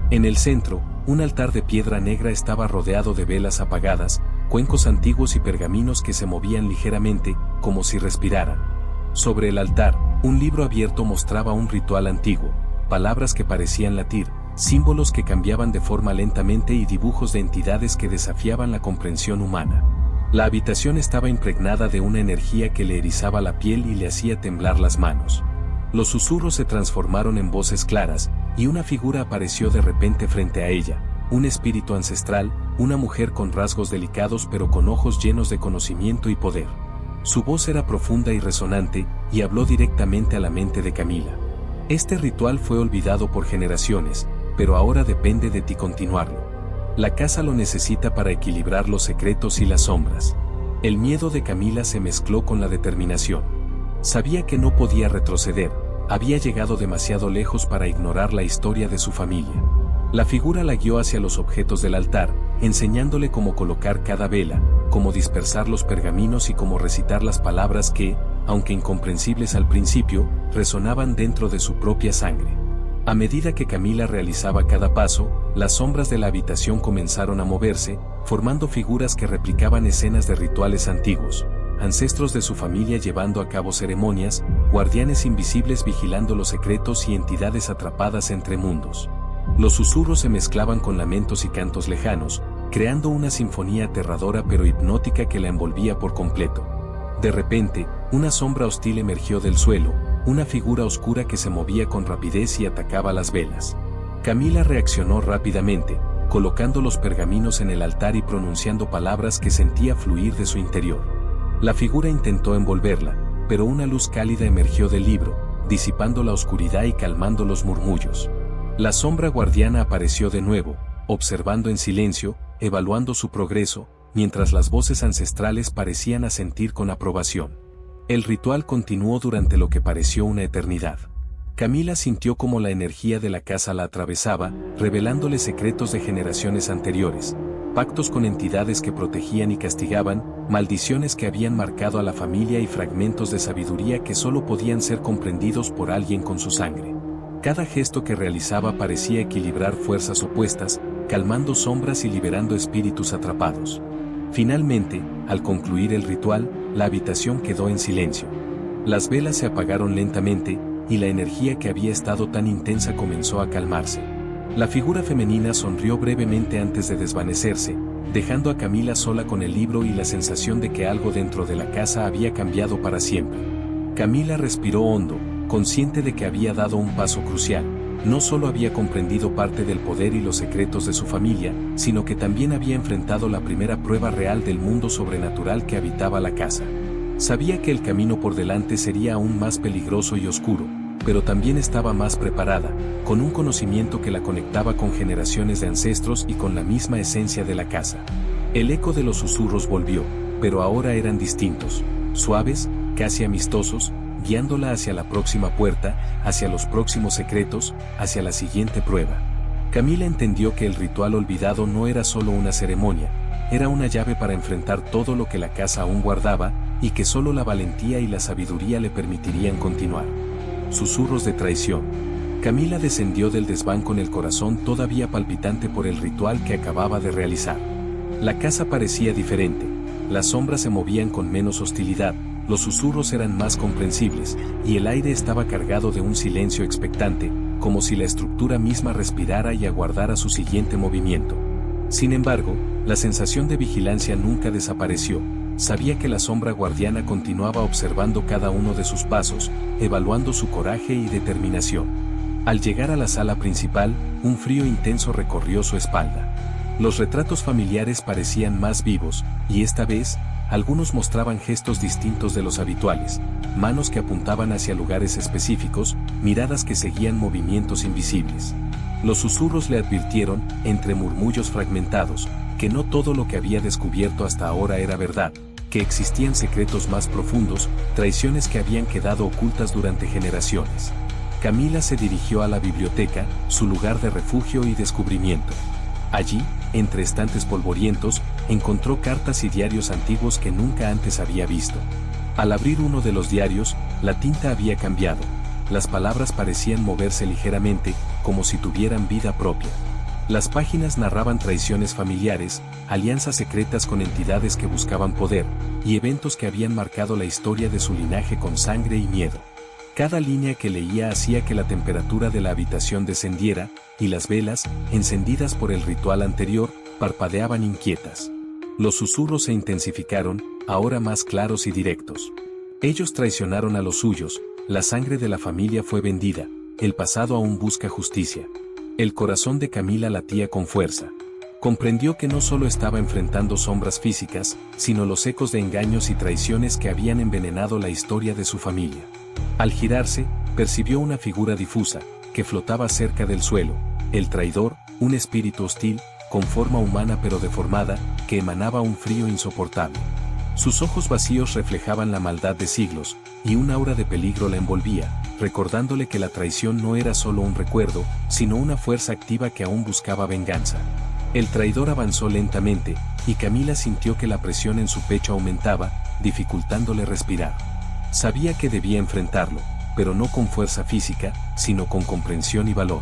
En el centro, un altar de piedra negra estaba rodeado de velas apagadas, cuencos antiguos y pergaminos que se movían ligeramente, como si respiraran. Sobre el altar, un libro abierto mostraba un ritual antiguo, palabras que parecían latir, símbolos que cambiaban de forma lentamente y dibujos de entidades que desafiaban la comprensión humana. La habitación estaba impregnada de una energía que le erizaba la piel y le hacía temblar las manos. Los susurros se transformaron en voces claras, y una figura apareció de repente frente a ella, un espíritu ancestral, una mujer con rasgos delicados pero con ojos llenos de conocimiento y poder. Su voz era profunda y resonante, y habló directamente a la mente de Camila. Este ritual fue olvidado por generaciones, pero ahora depende de ti continuarlo. La casa lo necesita para equilibrar los secretos y las sombras. El miedo de Camila se mezcló con la determinación. Sabía que no podía retroceder, había llegado demasiado lejos para ignorar la historia de su familia. La figura la guió hacia los objetos del altar, enseñándole cómo colocar cada vela, cómo dispersar los pergaminos y cómo recitar las palabras que, aunque incomprensibles al principio, resonaban dentro de su propia sangre. A medida que Camila realizaba cada paso, las sombras de la habitación comenzaron a moverse, formando figuras que replicaban escenas de rituales antiguos, ancestros de su familia llevando a cabo ceremonias, guardianes invisibles vigilando los secretos y entidades atrapadas entre mundos. Los susurros se mezclaban con lamentos y cantos lejanos, creando una sinfonía aterradora pero hipnótica que la envolvía por completo. De repente, una sombra hostil emergió del suelo, una figura oscura que se movía con rapidez y atacaba las velas. Camila reaccionó rápidamente, colocando los pergaminos en el altar y pronunciando palabras que sentía fluir de su interior. La figura intentó envolverla, pero una luz cálida emergió del libro, disipando la oscuridad y calmando los murmullos. La sombra guardiana apareció de nuevo, observando en silencio, evaluando su progreso, mientras las voces ancestrales parecían asentir con aprobación. El ritual continuó durante lo que pareció una eternidad. Camila sintió como la energía de la casa la atravesaba, revelándole secretos de generaciones anteriores, pactos con entidades que protegían y castigaban, maldiciones que habían marcado a la familia y fragmentos de sabiduría que solo podían ser comprendidos por alguien con su sangre. Cada gesto que realizaba parecía equilibrar fuerzas opuestas, calmando sombras y liberando espíritus atrapados. Finalmente, al concluir el ritual, la habitación quedó en silencio. Las velas se apagaron lentamente, y la energía que había estado tan intensa comenzó a calmarse. La figura femenina sonrió brevemente antes de desvanecerse, dejando a Camila sola con el libro y la sensación de que algo dentro de la casa había cambiado para siempre. Camila respiró hondo, consciente de que había dado un paso crucial. No solo había comprendido parte del poder y los secretos de su familia, sino que también había enfrentado la primera prueba real del mundo sobrenatural que habitaba la casa. Sabía que el camino por delante sería aún más peligroso y oscuro, pero también estaba más preparada, con un conocimiento que la conectaba con generaciones de ancestros y con la misma esencia de la casa. El eco de los susurros volvió, pero ahora eran distintos, suaves, casi amistosos, guiándola hacia la próxima puerta, hacia los próximos secretos, hacia la siguiente prueba. Camila entendió que el ritual olvidado no era solo una ceremonia, era una llave para enfrentar todo lo que la casa aún guardaba, y que solo la valentía y la sabiduría le permitirían continuar. Susurros de traición. Camila descendió del desván con el corazón todavía palpitante por el ritual que acababa de realizar. La casa parecía diferente, las sombras se movían con menos hostilidad, los susurros eran más comprensibles, y el aire estaba cargado de un silencio expectante, como si la estructura misma respirara y aguardara su siguiente movimiento. Sin embargo, la sensación de vigilancia nunca desapareció. Sabía que la sombra guardiana continuaba observando cada uno de sus pasos, evaluando su coraje y determinación. Al llegar a la sala principal, un frío intenso recorrió su espalda. Los retratos familiares parecían más vivos, y esta vez, algunos mostraban gestos distintos de los habituales, manos que apuntaban hacia lugares específicos, miradas que seguían movimientos invisibles. Los susurros le advirtieron, entre murmullos fragmentados, que no todo lo que había descubierto hasta ahora era verdad, que existían secretos más profundos, traiciones que habían quedado ocultas durante generaciones. Camila se dirigió a la biblioteca, su lugar de refugio y descubrimiento. Allí, entre estantes polvorientos, encontró cartas y diarios antiguos que nunca antes había visto. Al abrir uno de los diarios, la tinta había cambiado. Las palabras parecían moverse ligeramente, como si tuvieran vida propia. Las páginas narraban traiciones familiares, alianzas secretas con entidades que buscaban poder, y eventos que habían marcado la historia de su linaje con sangre y miedo. Cada línea que leía hacía que la temperatura de la habitación descendiera, y las velas, encendidas por el ritual anterior, parpadeaban inquietas. Los susurros se intensificaron, ahora más claros y directos. Ellos traicionaron a los suyos, la sangre de la familia fue vendida, el pasado aún busca justicia. El corazón de Camila latía con fuerza. Comprendió que no solo estaba enfrentando sombras físicas, sino los ecos de engaños y traiciones que habían envenenado la historia de su familia. Al girarse, percibió una figura difusa, que flotaba cerca del suelo, el traidor, un espíritu hostil, con forma humana pero deformada, que emanaba un frío insoportable. Sus ojos vacíos reflejaban la maldad de siglos, y un aura de peligro la envolvía, recordándole que la traición no era solo un recuerdo, sino una fuerza activa que aún buscaba venganza. El traidor avanzó lentamente, y Camila sintió que la presión en su pecho aumentaba, dificultándole respirar. Sabía que debía enfrentarlo, pero no con fuerza física, sino con comprensión y valor.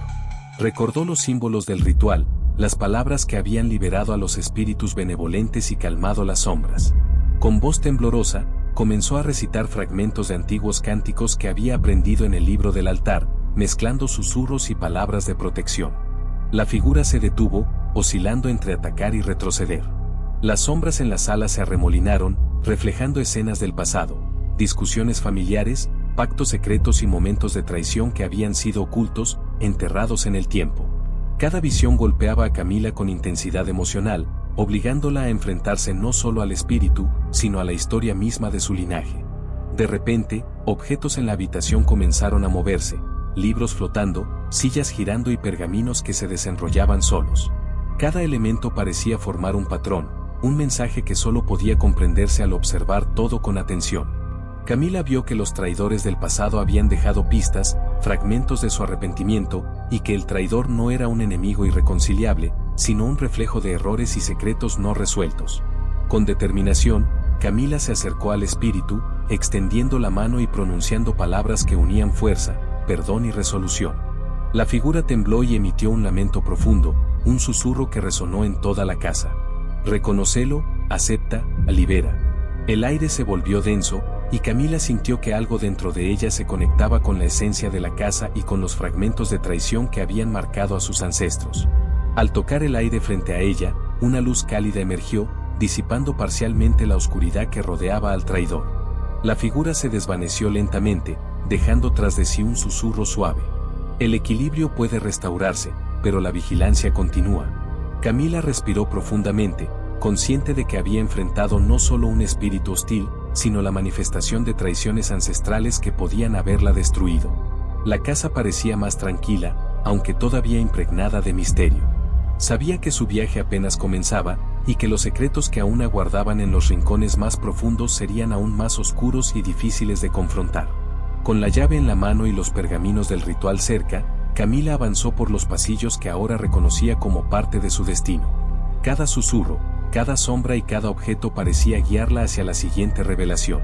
Recordó los símbolos del ritual, las palabras que habían liberado a los espíritus benevolentes y calmado las sombras. Con voz temblorosa, comenzó a recitar fragmentos de antiguos cánticos que había aprendido en el libro del altar, mezclando susurros y palabras de protección. La figura se detuvo, oscilando entre atacar y retroceder. Las sombras en la sala se arremolinaron, reflejando escenas del pasado, discusiones familiares, pactos secretos y momentos de traición que habían sido ocultos, enterrados en el tiempo. Cada visión golpeaba a Camila con intensidad emocional, obligándola a enfrentarse no solo al espíritu, sino a la historia misma de su linaje. De repente, objetos en la habitación comenzaron a moverse, libros flotando, sillas girando y pergaminos que se desenrollaban solos. Cada elemento parecía formar un patrón, un mensaje que solo podía comprenderse al observar todo con atención. Camila vio que los traidores del pasado habían dejado pistas, fragmentos de su arrepentimiento, y que el traidor no era un enemigo irreconciliable, sino un reflejo de errores y secretos no resueltos. Con determinación, Camila se acercó al espíritu, extendiendo la mano y pronunciando palabras que unían fuerza, perdón y resolución. La figura tembló y emitió un lamento profundo, un susurro que resonó en toda la casa. Reconócelo, acepta, libera. El aire se volvió denso, y Camila sintió que algo dentro de ella se conectaba con la esencia de la casa y con los fragmentos de traición que habían marcado a sus ancestros. Al tocar el aire frente a ella, una luz cálida emergió, disipando parcialmente la oscuridad que rodeaba al traidor. La figura se desvaneció lentamente, dejando tras de sí un susurro suave. El equilibrio puede restaurarse, pero la vigilancia continúa. Camila respiró profundamente, consciente de que había enfrentado no solo un espíritu hostil, sino la manifestación de traiciones ancestrales que podían haberla destruido. La casa parecía más tranquila, aunque todavía impregnada de misterio. Sabía que su viaje apenas comenzaba, y que los secretos que aún aguardaban en los rincones más profundos serían aún más oscuros y difíciles de confrontar. Con la llave en la mano y los pergaminos del ritual cerca, Camila avanzó por los pasillos que ahora reconocía como parte de su destino. Cada susurro, cada sombra y cada objeto parecía guiarla hacia la siguiente revelación.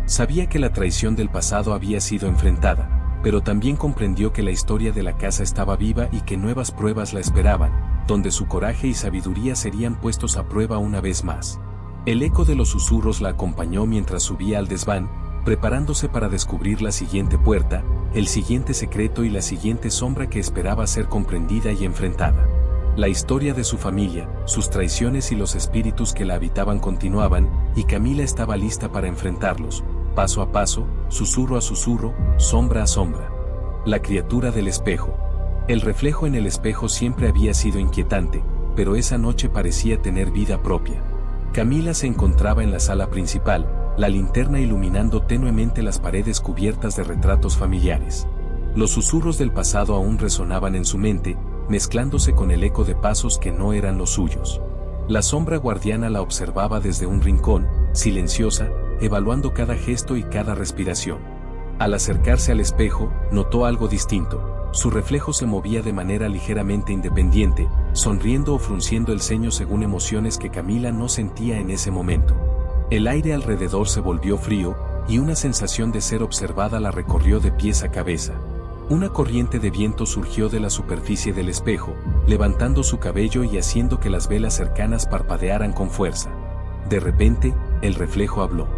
Sabía que la traición del pasado había sido enfrentada, pero también comprendió que la historia de la casa estaba viva y que nuevas pruebas la esperaban, donde su coraje y sabiduría serían puestos a prueba una vez más. El eco de los susurros la acompañó mientras subía al desván, preparándose para descubrir la siguiente puerta, el siguiente secreto y la siguiente sombra que esperaba ser comprendida y enfrentada. La historia de su familia, sus traiciones y los espíritus que la habitaban continuaban, y Camila estaba lista para enfrentarlos, paso a paso, susurro a susurro, sombra a sombra. La criatura del espejo. El reflejo en el espejo siempre había sido inquietante, pero esa noche parecía tener vida propia. Camila se encontraba en la sala principal, la linterna iluminando tenuemente las paredes cubiertas de retratos familiares. Los susurros del pasado aún resonaban en su mente, mezclándose con el eco de pasos que no eran los suyos. La sombra guardiana la observaba desde un rincón, silenciosa, evaluando cada gesto y cada respiración. Al acercarse al espejo, notó algo distinto. Su reflejo se movía de manera ligeramente independiente, sonriendo o frunciendo el ceño según emociones que Camila no sentía en ese momento. El aire alrededor se volvió frío, y una sensación de ser observada la recorrió de pies a cabeza. Una corriente de viento surgió de la superficie del espejo, levantando su cabello y haciendo que las velas cercanas parpadearan con fuerza. De repente, el reflejo habló.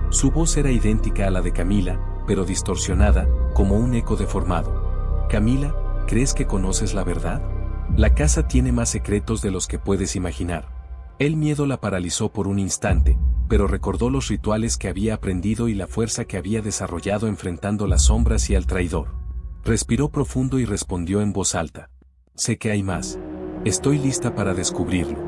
Su voz era idéntica a la de Camila, pero distorsionada, como un eco deformado. «Camila, ¿crees que conoces la verdad? La casa tiene más secretos de los que puedes imaginar». El miedo la paralizó por un instante, pero recordó los rituales que había aprendido y la fuerza que había desarrollado enfrentando las sombras y al traidor. Respiró profundo y respondió en voz alta. «Sé que hay más. Estoy lista para descubrirlo».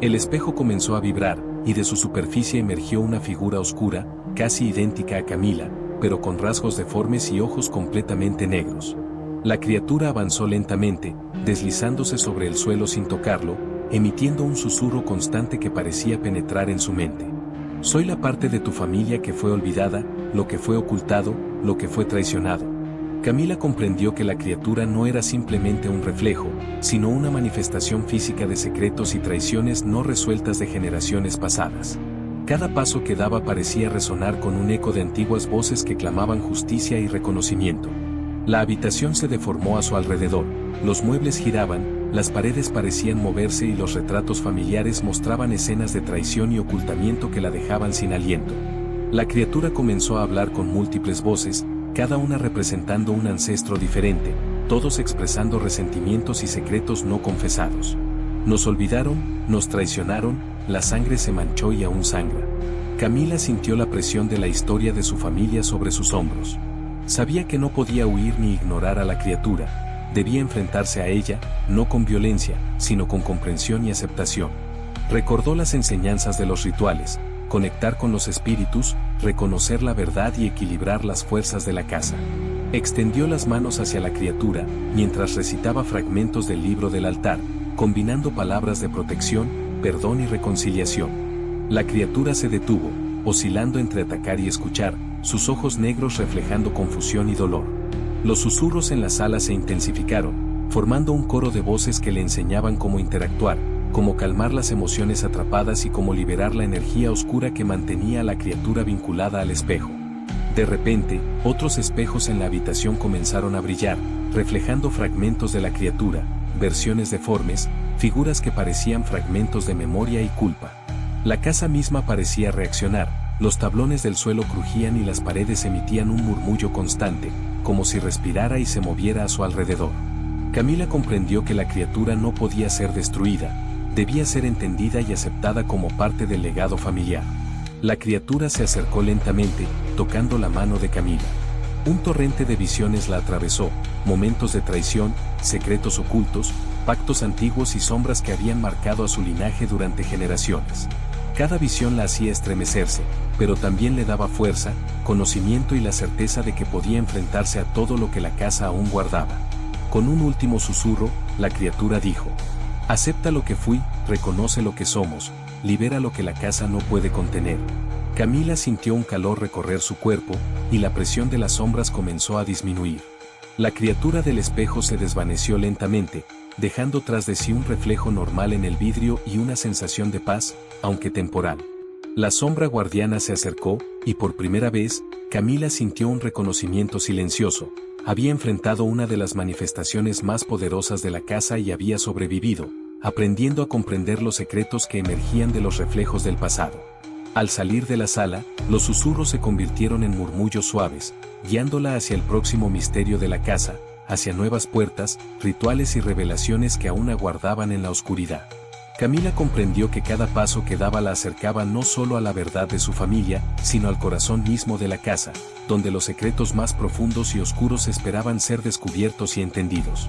El espejo comenzó a vibrar, y de su superficie emergió una figura oscura, casi idéntica a Camila, pero con rasgos deformes y ojos completamente negros. La criatura avanzó lentamente, deslizándose sobre el suelo sin tocarlo, emitiendo un susurro constante que parecía penetrar en su mente. «Soy la parte de tu familia que fue olvidada, lo que fue ocultado, lo que fue traicionado». Camila comprendió que la criatura no era simplemente un reflejo, sino una manifestación física de secretos y traiciones no resueltas de generaciones pasadas. Cada paso que daba parecía resonar con un eco de antiguas voces que clamaban justicia y reconocimiento. La habitación se deformó a su alrededor, los muebles giraban, las paredes parecían moverse y los retratos familiares mostraban escenas de traición y ocultamiento que la dejaban sin aliento. La criatura comenzó a hablar con múltiples voces, cada una representando un ancestro diferente, todos expresando resentimientos y secretos no confesados. «Nos olvidaron, nos traicionaron, la sangre se manchó y aún sangra». Camila sintió la presión de la historia de su familia sobre sus hombros. Sabía que no podía huir ni ignorar a la criatura, debía enfrentarse a ella, no con violencia, sino con comprensión y aceptación. Recordó las enseñanzas de los rituales, conectar con los espíritus, reconocer la verdad y equilibrar las fuerzas de la casa. Extendió las manos hacia la criatura, mientras recitaba fragmentos del libro del altar, combinando palabras de protección, perdón y reconciliación. La criatura se detuvo, oscilando entre atacar y escuchar, sus ojos negros reflejando confusión y dolor. Los susurros en la sala se intensificaron, formando un coro de voces que le enseñaban cómo interactuar, cómo calmar las emociones atrapadas y cómo liberar la energía oscura que mantenía a la criatura vinculada al espejo. De repente, otros espejos en la habitación comenzaron a brillar, reflejando fragmentos de la criatura, versiones deformes, figuras que parecían fragmentos de memoria y culpa. La casa misma parecía reaccionar, los tablones del suelo crujían y las paredes emitían un murmullo constante, como si respirara y se moviera a su alrededor. Camila comprendió que la criatura no podía ser destruida, debía ser entendida y aceptada como parte del legado familiar. La criatura se acercó lentamente, tocando la mano de Camila. Un torrente de visiones la atravesó, momentos de traición, secretos ocultos, pactos antiguos y sombras que habían marcado a su linaje durante generaciones. Cada visión la hacía estremecerse, pero también le daba fuerza, conocimiento y la certeza de que podía enfrentarse a todo lo que la casa aún guardaba. Con un último susurro, la criatura dijo: «Acepta lo que fui, reconoce lo que somos, libera lo que la casa no puede contener». Camila sintió un calor recorrer su cuerpo, y la presión de las sombras comenzó a disminuir. La criatura del espejo se desvaneció lentamente, dejando tras de sí un reflejo normal en el vidrio y una sensación de paz, aunque temporal. La sombra guardiana se acercó, y por primera vez, Camila sintió un reconocimiento silencioso. Había enfrentado una de las manifestaciones más poderosas de la casa y había sobrevivido, aprendiendo a comprender los secretos que emergían de los reflejos del pasado. Al salir de la sala, los susurros se convirtieron en murmullos suaves, guiándola hacia el próximo misterio de la casa, hacia nuevas puertas, rituales y revelaciones que aún aguardaban en la oscuridad. Camila comprendió que cada paso que daba la acercaba no solo a la verdad de su familia, sino al corazón mismo de la casa, donde los secretos más profundos y oscuros esperaban ser descubiertos y entendidos.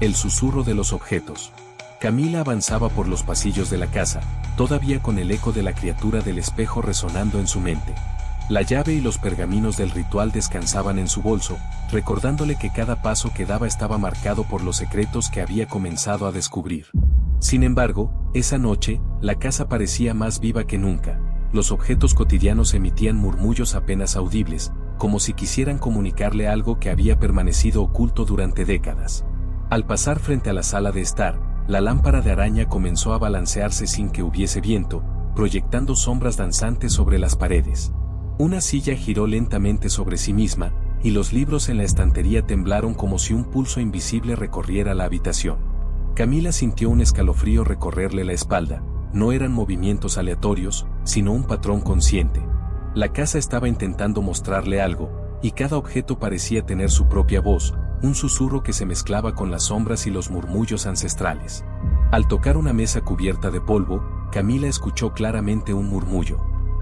El susurro de los objetos. Camila avanzaba por los pasillos de la casa, todavía con el eco de la criatura del espejo resonando en su mente. La llave y los pergaminos del ritual descansaban en su bolso, recordándole que cada paso que daba estaba marcado por los secretos que había comenzado a descubrir. Sin embargo, esa noche, la casa parecía más viva que nunca. Los objetos cotidianos emitían murmullos apenas audibles, como si quisieran comunicarle algo que había permanecido oculto durante décadas. Al pasar frente a la sala de estar, la lámpara de araña comenzó a balancearse sin que hubiese viento, proyectando sombras danzantes sobre las paredes. Una silla giró lentamente sobre sí misma, y los libros en la estantería temblaron como si un pulso invisible recorriera la habitación. Camila sintió un escalofrío recorrerle la espalda. No eran movimientos aleatorios, sino un patrón consciente. La casa estaba intentando mostrarle algo, y cada objeto parecía tener su propia voz, un susurro que se mezclaba con las sombras y los murmullos ancestrales. Al tocar una mesa cubierta de polvo, Camila escuchó claramente un murmullo.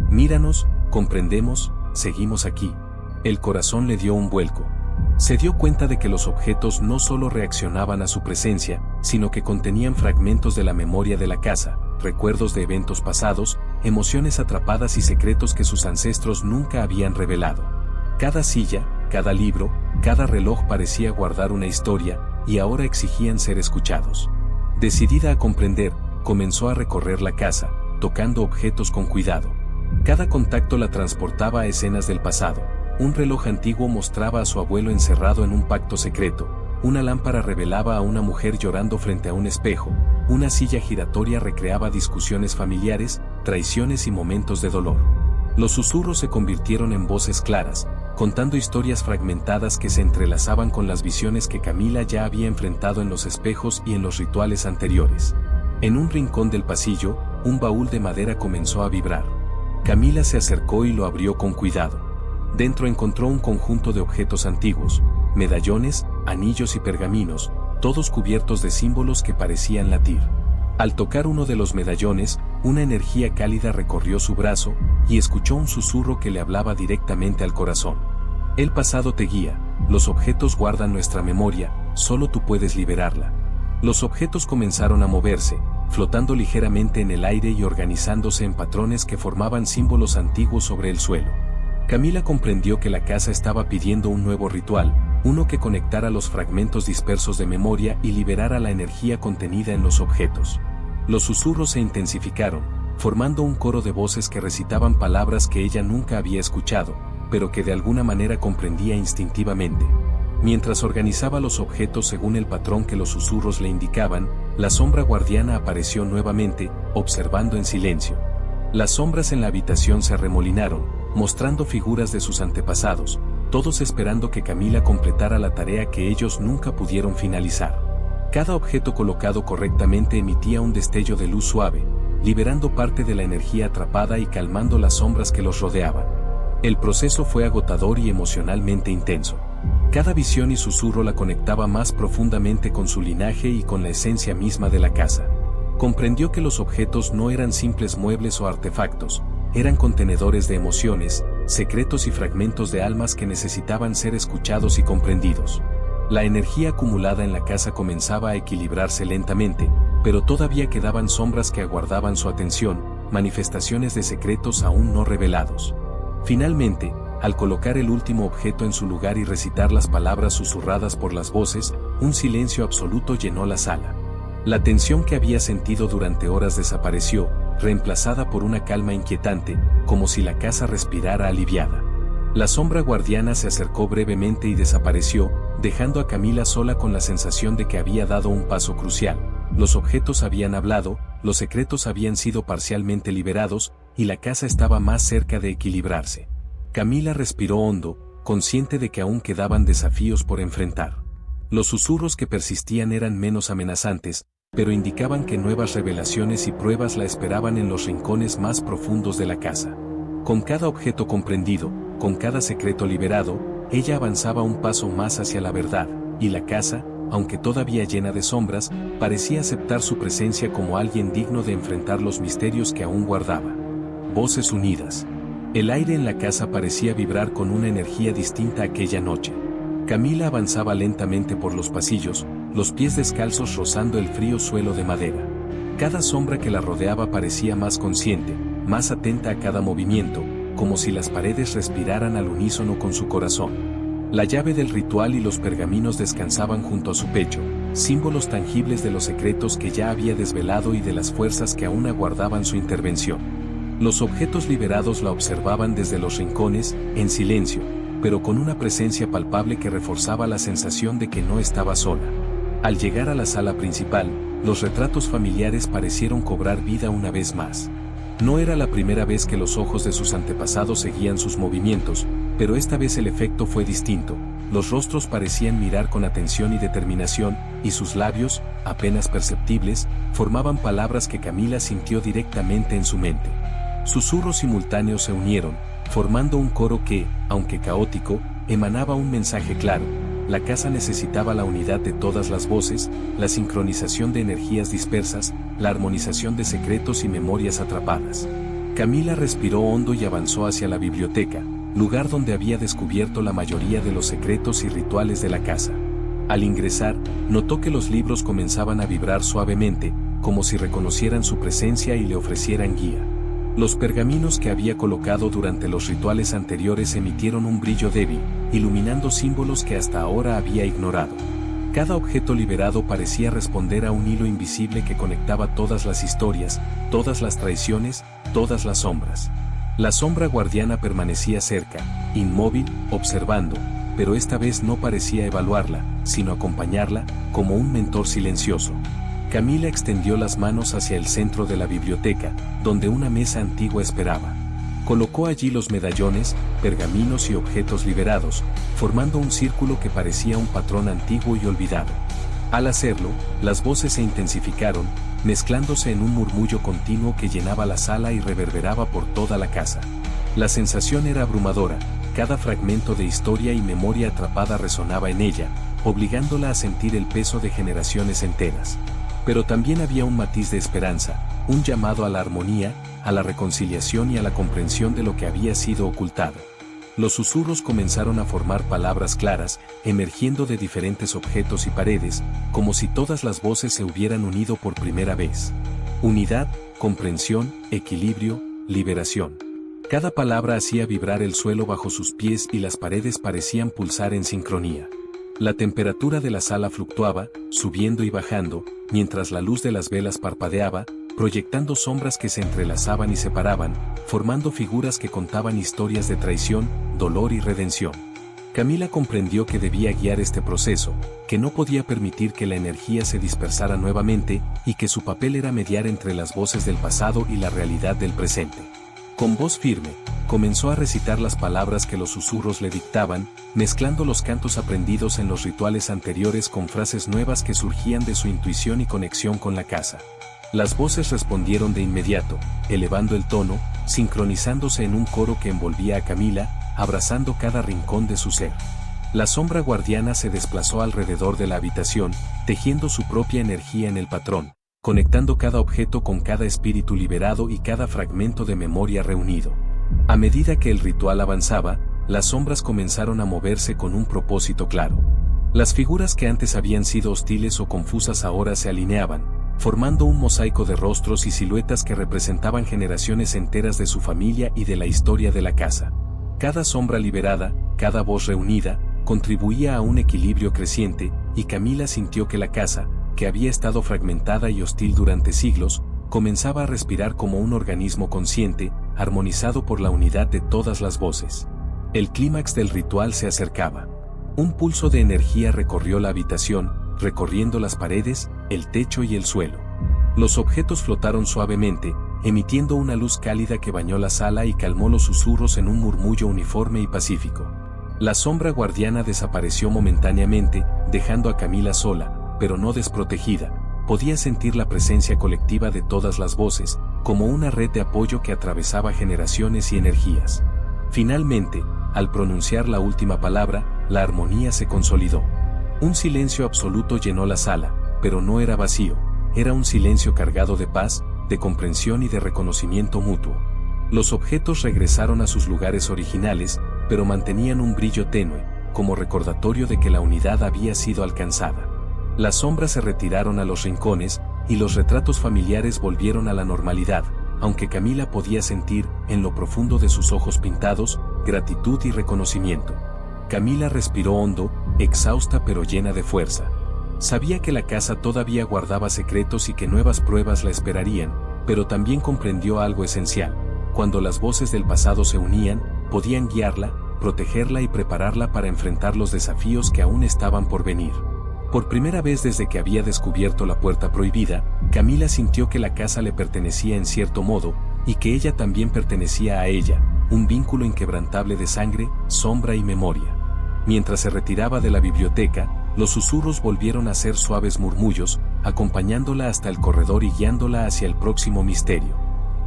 «Míranos, comprendemos, seguimos aquí». El corazón le dio un vuelco. Se dio cuenta de que los objetos no solo reaccionaban a su presencia, sino que contenían fragmentos de la memoria de la casa, recuerdos de eventos pasados, emociones atrapadas y secretos que sus ancestros nunca habían revelado. Cada silla, cada libro, cada reloj parecía guardar una historia, y ahora exigían ser escuchados. Decidida a comprender, comenzó a recorrer la casa, tocando objetos con cuidado. Cada contacto la transportaba a escenas del pasado. Un reloj antiguo mostraba a su abuelo encerrado en un pacto secreto. Una lámpara revelaba a una mujer llorando frente a un espejo. Una silla giratoria recreaba discusiones familiares, traiciones y momentos de dolor. Los susurros se convirtieron en voces claras, contando historias fragmentadas que se entrelazaban con las visiones que Camila ya había enfrentado en los espejos y en los rituales anteriores. En un rincón del pasillo, un baúl de madera comenzó a vibrar. Camila se acercó y lo abrió con cuidado. Dentro encontró un conjunto de objetos antiguos, medallones, anillos y pergaminos, todos cubiertos de símbolos que parecían latir. Al tocar uno de los medallones, una energía cálida recorrió su brazo, y escuchó un susurro que le hablaba directamente al corazón. El pasado te guía, los objetos guardan nuestra memoria, solo tú puedes liberarla. Los objetos comenzaron a moverse, flotando ligeramente en el aire y organizándose en patrones que formaban símbolos antiguos sobre el suelo. Camila comprendió que la casa estaba pidiendo un nuevo ritual, uno que conectara los fragmentos dispersos de memoria y liberara la energía contenida en los objetos. Los susurros se intensificaron, formando un coro de voces que recitaban palabras que ella nunca había escuchado, pero que de alguna manera comprendía instintivamente. Mientras organizaba los objetos según el patrón que los susurros le indicaban, la sombra guardiana apareció nuevamente, observando en silencio. Las sombras en la habitación se arremolinaron, mostrando figuras de sus antepasados, todos esperando que Camila completara la tarea que ellos nunca pudieron finalizar. Cada objeto colocado correctamente emitía un destello de luz suave, liberando parte de la energía atrapada y calmando las sombras que los rodeaban. El proceso fue agotador y emocionalmente intenso. Cada visión y susurro la conectaba más profundamente con su linaje y con la esencia misma de la casa. Comprendió que los objetos no eran simples muebles o artefactos, eran contenedores de emociones, secretos y fragmentos de almas que necesitaban ser escuchados y comprendidos. La energía acumulada en la casa comenzaba a equilibrarse lentamente, pero todavía quedaban sombras que aguardaban su atención, manifestaciones de secretos aún no revelados. Finalmente, al colocar el último objeto en su lugar y recitar las palabras susurradas por las voces, un silencio absoluto llenó la sala. La tensión que había sentido durante horas desapareció, reemplazada por una calma inquietante, como si la casa respirara aliviada. La sombra guardiana se acercó brevemente y desapareció, dejando a Camila sola con la sensación de que había dado un paso crucial. Los objetos habían hablado, los secretos habían sido parcialmente liberados, y la casa estaba más cerca de equilibrarse. Camila respiró hondo, consciente de que aún quedaban desafíos por enfrentar. Los susurros que persistían eran menos amenazantes, pero indicaban que nuevas revelaciones y pruebas la esperaban en los rincones más profundos de la casa. Con cada objeto comprendido, con cada secreto liberado, ella avanzaba un paso más hacia la verdad, y la casa, aunque todavía llena de sombras, parecía aceptar su presencia como alguien digno de enfrentar los misterios que aún guardaba. Voces unidas. El aire en la casa parecía vibrar con una energía distinta aquella noche. Camila avanzaba lentamente por los pasillos, los pies descalzos rozando el frío suelo de madera. Cada sombra que la rodeaba parecía más consciente, más atenta a cada movimiento, como si las paredes respiraran al unísono con su corazón. La llave del ritual y los pergaminos descansaban junto a su pecho, símbolos tangibles de los secretos que ya había desvelado y de las fuerzas que aún aguardaban su intervención. Los objetos liberados la observaban desde los rincones, en silencio, pero con una presencia palpable que reforzaba la sensación de que no estaba sola. Al llegar a la sala principal, los retratos familiares parecieron cobrar vida una vez más. No era la primera vez que los ojos de sus antepasados seguían sus movimientos, pero esta vez el efecto fue distinto. Los rostros parecían mirar con atención y determinación, y sus labios, apenas perceptibles, formaban palabras que Camila sintió directamente en su mente. Susurros simultáneos se unieron, formando un coro que, aunque caótico, emanaba un mensaje claro. La casa necesitaba la unidad de todas las voces, la sincronización de energías dispersas, la armonización de secretos y memorias atrapadas. Camila respiró hondo y avanzó hacia la biblioteca, lugar donde había descubierto la mayoría de los secretos y rituales de la casa. Al ingresar, notó que los libros comenzaban a vibrar suavemente, como si reconocieran su presencia y le ofrecieran guía. Los pergaminos que había colocado durante los rituales anteriores emitieron un brillo débil, iluminando símbolos que hasta ahora había ignorado. Cada objeto liberado parecía responder a un hilo invisible que conectaba todas las historias, todas las traiciones, todas las sombras. La sombra guardiana permanecía cerca, inmóvil, observando, pero esta vez no parecía evaluarla, sino acompañarla, como un mentor silencioso. Camila extendió las manos hacia el centro de la biblioteca, donde una mesa antigua esperaba. Colocó allí los medallones, pergaminos y objetos liberados, formando un círculo que parecía un patrón antiguo y olvidado. Al hacerlo, las voces se intensificaron, mezclándose en un murmullo continuo que llenaba la sala y reverberaba por toda la casa. La sensación era abrumadora, cada fragmento de historia y memoria atrapada resonaba en ella, obligándola a sentir el peso de generaciones enteras. Pero también había un matiz de esperanza, un llamado a la armonía, a la reconciliación y a la comprensión de lo que había sido ocultado. Los susurros comenzaron a formar palabras claras, emergiendo de diferentes objetos y paredes, como si todas las voces se hubieran unido por primera vez. Unidad, comprensión, equilibrio, liberación. Cada palabra hacía vibrar el suelo bajo sus pies y las paredes parecían pulsar en sincronía. La temperatura de la sala fluctuaba, subiendo y bajando, mientras la luz de las velas parpadeaba, proyectando sombras que se entrelazaban y separaban, formando figuras que contaban historias de traición, dolor y redención. Camila comprendió que debía guiar este proceso, que no podía permitir que la energía se dispersara nuevamente y que su papel era mediar entre las voces del pasado y la realidad del presente. Con voz firme, comenzó a recitar las palabras que los susurros le dictaban, mezclando los cantos aprendidos en los rituales anteriores con frases nuevas que surgían de su intuición y conexión con la casa. Las voces respondieron de inmediato, elevando el tono, sincronizándose en un coro que envolvía a Camila, abrazando cada rincón de su ser. La sombra guardiana se desplazó alrededor de la habitación, tejiendo su propia energía en el patrón, conectando cada objeto con cada espíritu liberado y cada fragmento de memoria reunido. A medida que el ritual avanzaba, las sombras comenzaron a moverse con un propósito claro. Las figuras que antes habían sido hostiles o confusas ahora se alineaban, formando un mosaico de rostros y siluetas que representaban generaciones enteras de su familia y de la historia de la casa. Cada sombra liberada, cada voz reunida, contribuía a un equilibrio creciente, y Camila sintió que la casa, que había estado fragmentada y hostil durante siglos, comenzaba a respirar como un organismo consciente, armonizado por la unidad de todas las voces. El clímax del ritual se acercaba. Un pulso de energía recorrió la habitación, recorriendo las paredes, el techo y el suelo. Los objetos flotaron suavemente, emitiendo una luz cálida que bañó la sala y calmó los susurros en un murmullo uniforme y pacífico. La sombra guardiana desapareció momentáneamente, dejando a Camila sola, pero no desprotegida. Podía sentir la presencia colectiva de todas las voces, como una red de apoyo que atravesaba generaciones y energías. Finalmente, al pronunciar la última palabra, la armonía se consolidó. Un silencio absoluto llenó la sala, pero no era vacío, era un silencio cargado de paz, de comprensión y de reconocimiento mutuo. Los objetos regresaron a sus lugares originales, pero mantenían un brillo tenue, como recordatorio de que la unidad había sido alcanzada. Las sombras se retiraron a los rincones, y los retratos familiares volvieron a la normalidad, aunque Camila podía sentir, en lo profundo de sus ojos pintados, gratitud y reconocimiento. Camila respiró hondo, exhausta pero llena de fuerza. Sabía que la casa todavía guardaba secretos y que nuevas pruebas la esperarían, pero también comprendió algo esencial. Cuando las voces del pasado se unían, podían guiarla, protegerla y prepararla para enfrentar los desafíos que aún estaban por venir. Por primera vez desde que había descubierto la puerta prohibida, Camila sintió que la casa le pertenecía en cierto modo, y que ella también pertenecía a ella, un vínculo inquebrantable de sangre, sombra y memoria. Mientras se retiraba de la biblioteca, los susurros volvieron a ser suaves murmullos, acompañándola hasta el corredor y guiándola hacia el próximo misterio.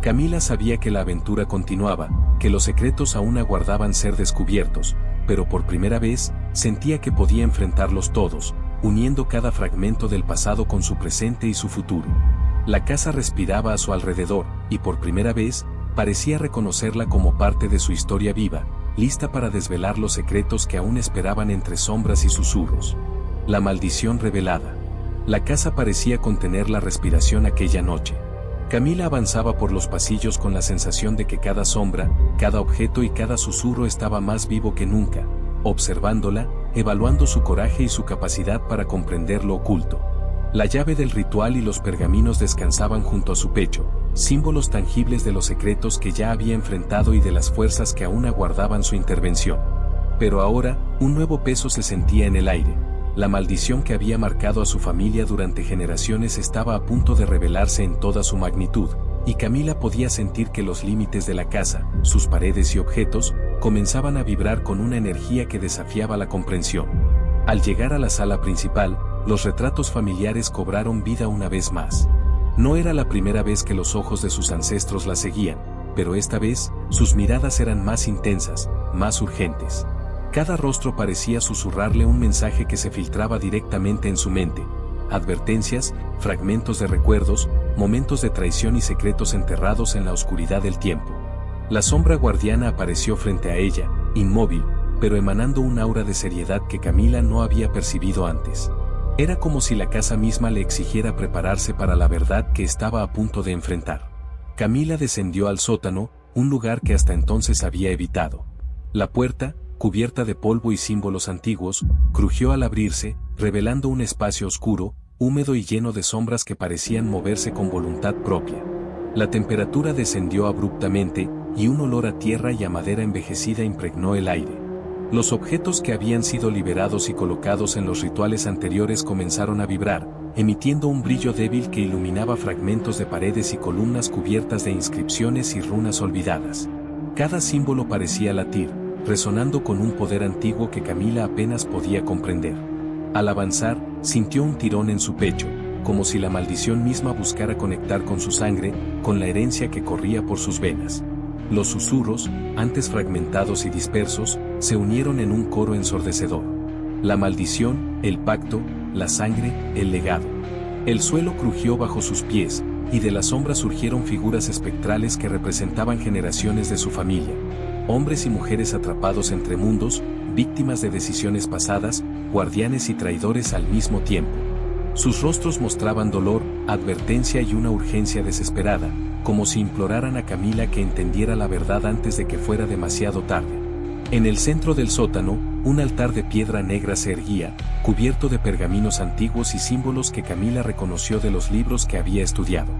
Camila sabía que la aventura continuaba, que los secretos aún aguardaban ser descubiertos, pero por primera vez, sentía que podía enfrentarlos todos, uniendo cada fragmento del pasado con su presente y su futuro. La casa respiraba a su alrededor, y por primera vez, parecía reconocerla como parte de su historia viva, lista para desvelar los secretos que aún esperaban entre sombras y susurros. La maldición revelada. La casa parecía contener la respiración aquella noche. Camila avanzaba por los pasillos con la sensación de que cada sombra, cada objeto y cada susurro estaba más vivo que nunca, observándola, evaluando su coraje y su capacidad para comprender lo oculto. La llave del ritual y los pergaminos descansaban junto a su pecho, símbolos tangibles de los secretos que ya había enfrentado y de las fuerzas que aún aguardaban su intervención. Pero ahora, un nuevo peso se sentía en el aire. La maldición que había marcado a su familia durante generaciones estaba a punto de revelarse en toda su magnitud, y Camila podía sentir que los límites de la casa, sus paredes y objetos, comenzaban a vibrar con una energía que desafiaba la comprensión. Al llegar a la sala principal, los retratos familiares cobraron vida una vez más. No era la primera vez que los ojos de sus ancestros la seguían, pero esta vez, sus miradas eran más intensas, más urgentes. Cada rostro parecía susurrarle un mensaje que se filtraba directamente en su mente. Advertencias, fragmentos de recuerdos, momentos de traición y secretos enterrados en la oscuridad del tiempo. La sombra guardiana apareció frente a ella, inmóvil, pero emanando un aura de seriedad que Camila no había percibido antes. Era como si la casa misma le exigiera prepararse para la verdad que estaba a punto de enfrentar. Camila descendió al sótano, un lugar que hasta entonces había evitado. La puerta, cubierta de polvo y símbolos antiguos, crujió al abrirse, revelando un espacio oscuro, húmedo y lleno de sombras que parecían moverse con voluntad propia. La temperatura descendió abruptamente, y un olor a tierra y a madera envejecida impregnó el aire. Los objetos que habían sido liberados y colocados en los rituales anteriores comenzaron a vibrar, emitiendo un brillo débil que iluminaba fragmentos de paredes y columnas cubiertas de inscripciones y runas olvidadas. Cada símbolo parecía latir, resonando con un poder antiguo que Camila apenas podía comprender. Al avanzar, sintió un tirón en su pecho, como si la maldición misma buscara conectar con su sangre, con la herencia que corría por sus venas. Los susurros, antes fragmentados y dispersos, se unieron en un coro ensordecedor. La maldición, el pacto, la sangre, el legado. El suelo crujió bajo sus pies, y de la sombra surgieron figuras espectrales que representaban generaciones de su familia. Hombres y mujeres atrapados entre mundos, víctimas de decisiones pasadas, guardianes y traidores al mismo tiempo. Sus rostros mostraban dolor, advertencia y una urgencia desesperada, como si imploraran a Camila que entendiera la verdad antes de que fuera demasiado tarde. En el centro del sótano, un altar de piedra negra se erguía, cubierto de pergaminos antiguos y símbolos que Camila reconoció de los libros que había estudiado.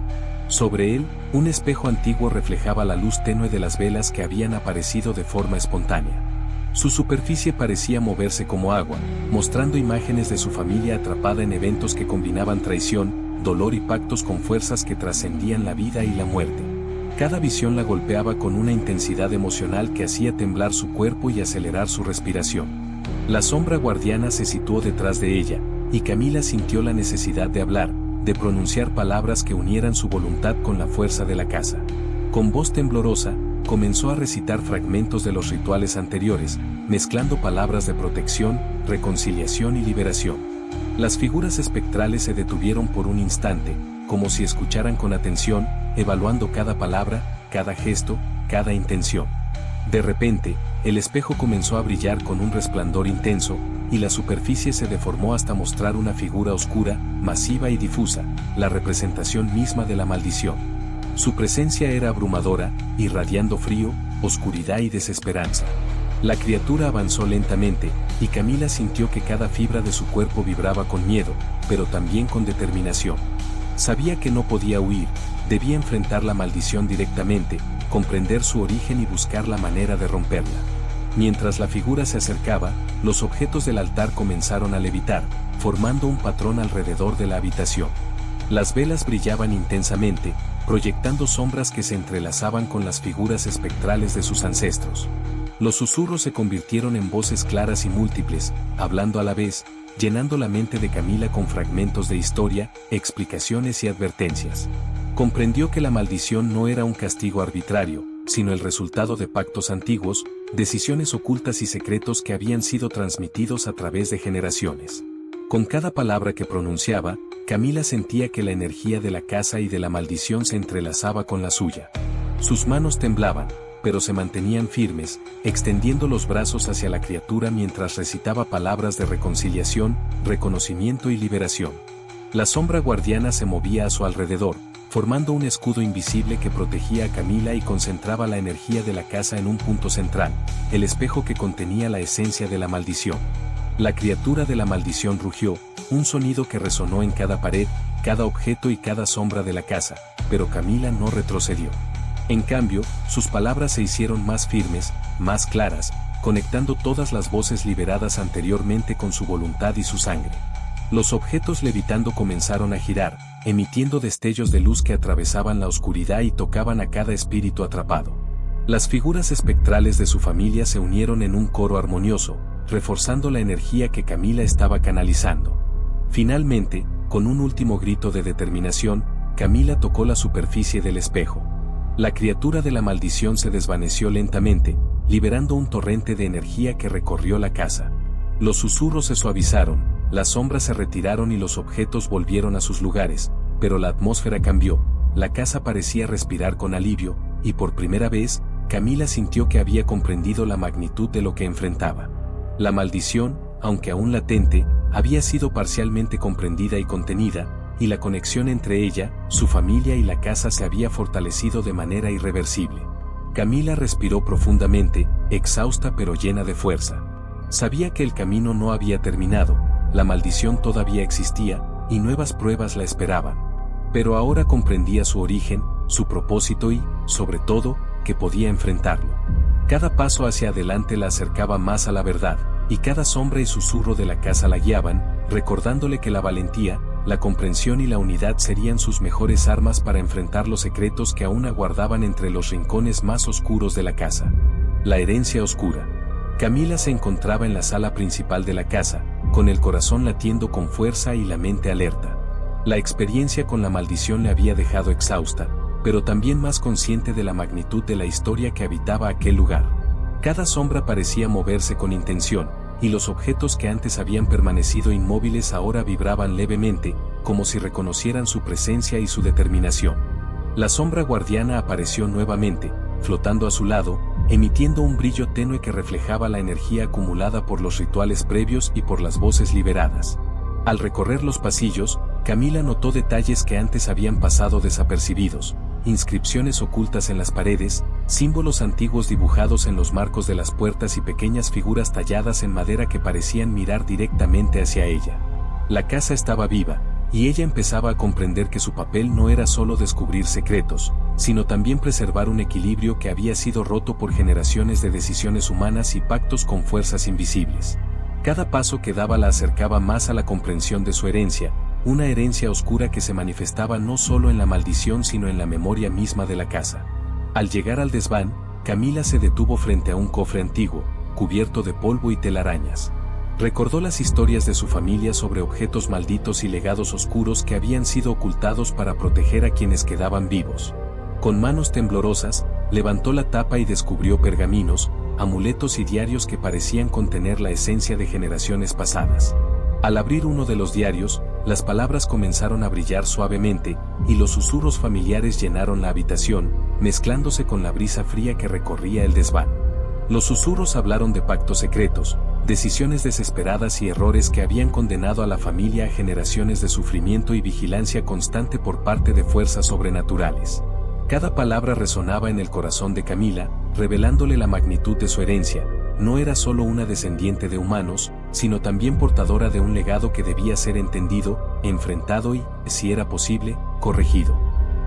Sobre él, un espejo antiguo reflejaba la luz tenue de las velas que habían aparecido de forma espontánea. Su superficie parecía moverse como agua, mostrando imágenes de su familia atrapada en eventos que combinaban traición, dolor y pactos con fuerzas que trascendían la vida y la muerte. Cada visión la golpeaba con una intensidad emocional que hacía temblar su cuerpo y acelerar su respiración. La sombra guardiana se situó detrás de ella, y Camila sintió la necesidad de hablar, de pronunciar palabras que unieran su voluntad con la fuerza de la casa. Con voz temblorosa, comenzó a recitar fragmentos de los rituales anteriores, mezclando palabras de protección, reconciliación y liberación. Las figuras espectrales se detuvieron por un instante, como si escucharan con atención, evaluando cada palabra, cada gesto, cada intención. De repente, el espejo comenzó a brillar con un resplandor intenso, y la superficie se deformó hasta mostrar una figura oscura, masiva y difusa, la representación misma de la maldición. Su presencia era abrumadora, irradiando frío, oscuridad y desesperanza. La criatura avanzó lentamente, y Camila sintió que cada fibra de su cuerpo vibraba con miedo, pero también con determinación. Sabía que no podía huir, debía enfrentar la maldición directamente, comprender su origen y buscar la manera de romperla. Mientras la figura se acercaba, los objetos del altar comenzaron a levitar, formando un patrón alrededor de la habitación. Las velas brillaban intensamente, proyectando sombras que se entrelazaban con las figuras espectrales de sus ancestros. Los susurros se convirtieron en voces claras y múltiples, hablando a la vez, llenando la mente de Camila con fragmentos de historia, explicaciones y advertencias. Comprendió que la maldición no era un castigo arbitrario, sino el resultado de pactos antiguos, decisiones ocultas y secretos que habían sido transmitidos a través de generaciones. Con cada palabra que pronunciaba, Camila sentía que la energía de la casa y de la maldición se entrelazaba con la suya. Sus manos temblaban, pero se mantenían firmes, extendiendo los brazos hacia la criatura mientras recitaba palabras de reconciliación, reconocimiento y liberación. La sombra guardiana se movía a su alrededor, formando un escudo invisible que protegía a Camila y concentraba la energía de la casa en un punto central, el espejo que contenía la esencia de la maldición. La criatura de la maldición rugió, un sonido que resonó en cada pared, cada objeto y cada sombra de la casa, pero Camila no retrocedió. En cambio, sus palabras se hicieron más firmes, más claras, conectando todas las voces liberadas anteriormente con su voluntad y su sangre. Los objetos levitando comenzaron a girar, emitiendo destellos de luz que atravesaban la oscuridad y tocaban a cada espíritu atrapado. Las figuras espectrales de su familia se unieron en un coro armonioso, reforzando la energía que Camila estaba canalizando. Finalmente, con un último grito de determinación, Camila tocó la superficie del espejo. La criatura de la maldición se desvaneció lentamente, liberando un torrente de energía que recorrió la casa. Los susurros se suavizaron, las sombras se retiraron y los objetos volvieron a sus lugares, pero la atmósfera cambió, la casa parecía respirar con alivio, y por primera vez, Camila sintió que había comprendido la magnitud de lo que enfrentaba. La maldición, aunque aún latente, había sido parcialmente comprendida y contenida, y la conexión entre ella, su familia y la casa se había fortalecido de manera irreversible. Camila respiró profundamente, exhausta pero llena de fuerza. Sabía que el camino no había terminado, la maldición todavía existía, y nuevas pruebas la esperaban. Pero ahora comprendía su origen, su propósito y, sobre todo, que podía enfrentarlo. Cada paso hacia adelante la acercaba más a la verdad, y cada sombra y susurro de la casa la guiaban, recordándole que la valentía, la comprensión y la unidad serían sus mejores armas para enfrentar los secretos que aún aguardaban entre los rincones más oscuros de la casa. La herencia oscura. Camila se encontraba en la sala principal de la casa, con el corazón latiendo con fuerza y la mente alerta. La experiencia con la maldición le había dejado exhausta, pero también más consciente de la magnitud de la historia que habitaba aquel lugar. Cada sombra parecía moverse con intención, y los objetos que antes habían permanecido inmóviles ahora vibraban levemente, como si reconocieran su presencia y su determinación. La sombra guardiana apareció nuevamente, flotando a su lado, emitiendo un brillo tenue que reflejaba la energía acumulada por los rituales previos y por las voces liberadas. Al recorrer los pasillos, Camila notó detalles que antes habían pasado desapercibidos, inscripciones ocultas en las paredes, símbolos antiguos dibujados en los marcos de las puertas y pequeñas figuras talladas en madera que parecían mirar directamente hacia ella. La casa estaba viva, y ella empezaba a comprender que su papel no era solo descubrir secretos, sino también preservar un equilibrio que había sido roto por generaciones de decisiones humanas y pactos con fuerzas invisibles. Cada paso que daba la acercaba más a la comprensión de su herencia, una herencia oscura que se manifestaba no solo en la maldición sino en la memoria misma de la casa. Al llegar al desván, Camila se detuvo frente a un cofre antiguo, cubierto de polvo y telarañas. Recordó las historias de su familia sobre objetos malditos y legados oscuros que habían sido ocultados para proteger a quienes quedaban vivos. Con manos temblorosas, levantó la tapa y descubrió pergaminos, amuletos y diarios que parecían contener la esencia de generaciones pasadas. Al abrir uno de los diarios, las palabras comenzaron a brillar suavemente, y los susurros familiares llenaron la habitación, mezclándose con la brisa fría que recorría el desván. Los susurros hablaron de pactos secretos, decisiones desesperadas y errores que habían condenado a la familia a generaciones de sufrimiento y vigilancia constante por parte de fuerzas sobrenaturales. Cada palabra resonaba en el corazón de Camila, revelándole la magnitud de su herencia. No era solo una descendiente de humanos, sino también portadora de un legado que debía ser entendido, enfrentado y, si era posible, corregido.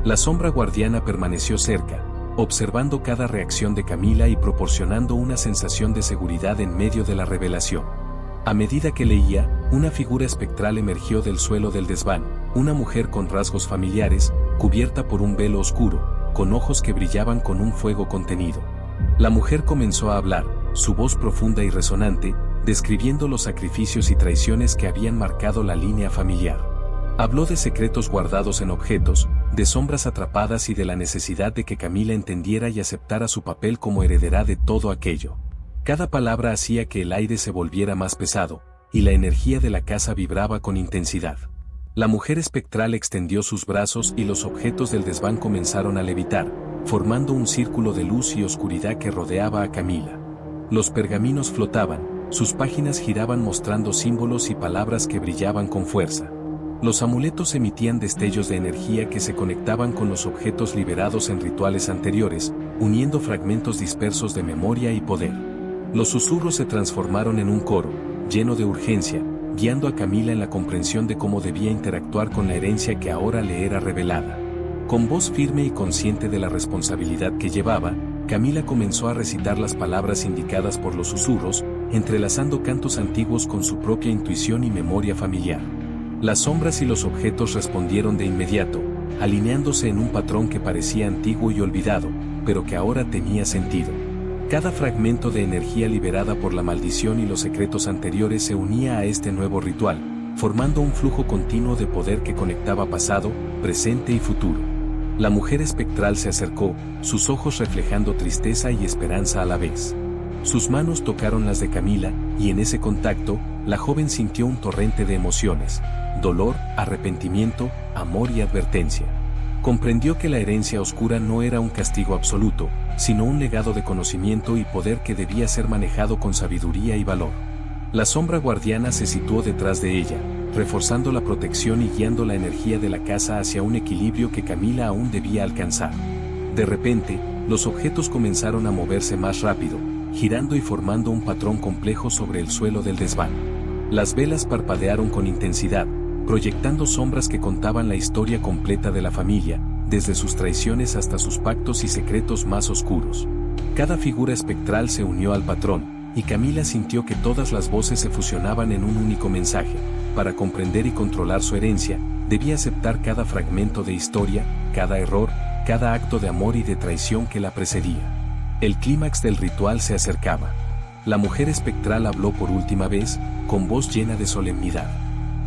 La sombra guardiana permaneció cerca, observando cada reacción de Camila y proporcionando una sensación de seguridad en medio de la revelación. A medida que leía, una figura espectral emergió del suelo del desván, una mujer con rasgos familiares, cubierta por un velo oscuro, con ojos que brillaban con un fuego contenido. La mujer comenzó a hablar, su voz profunda y resonante, describiendo los sacrificios y traiciones que habían marcado la línea familiar. Habló de secretos guardados en objetos, de sombras atrapadas y de la necesidad de que Camila entendiera y aceptara su papel como heredera de todo aquello. Cada palabra hacía que el aire se volviera más pesado, y la energía de la casa vibraba con intensidad. La mujer espectral extendió sus brazos y los objetos del desván comenzaron a levitar, formando un círculo de luz y oscuridad que rodeaba a Camila. Los pergaminos flotaban, sus páginas giraban mostrando símbolos y palabras que brillaban con fuerza. Los amuletos emitían destellos de energía que se conectaban con los objetos liberados en rituales anteriores, uniendo fragmentos dispersos de memoria y poder. Los susurros se transformaron en un coro, lleno de urgencia, guiando a Camila en la comprensión de cómo debía interactuar con la herencia que ahora le era revelada. Con voz firme y consciente de la responsabilidad que llevaba, Camila comenzó a recitar las palabras indicadas por los susurros, entrelazando cantos antiguos con su propia intuición y memoria familiar. Las sombras y los objetos respondieron de inmediato, alineándose en un patrón que parecía antiguo y olvidado, pero que ahora tenía sentido. Cada fragmento de energía liberada por la maldición y los secretos anteriores se unía a este nuevo ritual, formando un flujo continuo de poder que conectaba pasado, presente y futuro. La mujer espectral se acercó, sus ojos reflejando tristeza y esperanza a la vez. Sus manos tocaron las de Camila, y en ese contacto, la joven sintió un torrente de emociones: dolor, arrepentimiento, amor y advertencia. Comprendió que la herencia oscura no era un castigo absoluto, sino un legado de conocimiento y poder que debía ser manejado con sabiduría y valor. La sombra guardiana se situó detrás de ella, reforzando la protección y guiando la energía de la casa hacia un equilibrio que Camila aún debía alcanzar. De repente, los objetos comenzaron a moverse más rápido, girando y formando un patrón complejo sobre el suelo del desván. Las velas parpadearon con intensidad, proyectando sombras que contaban la historia completa de la familia, desde sus traiciones hasta sus pactos y secretos más oscuros. Cada figura espectral se unió al patrón, y Camila sintió que todas las voces se fusionaban en un único mensaje: para comprender y controlar su herencia, debía aceptar cada fragmento de historia, cada error, cada acto de amor y de traición que la precedía. El clímax del ritual se acercaba. La mujer espectral habló por última vez, con voz llena de solemnidad.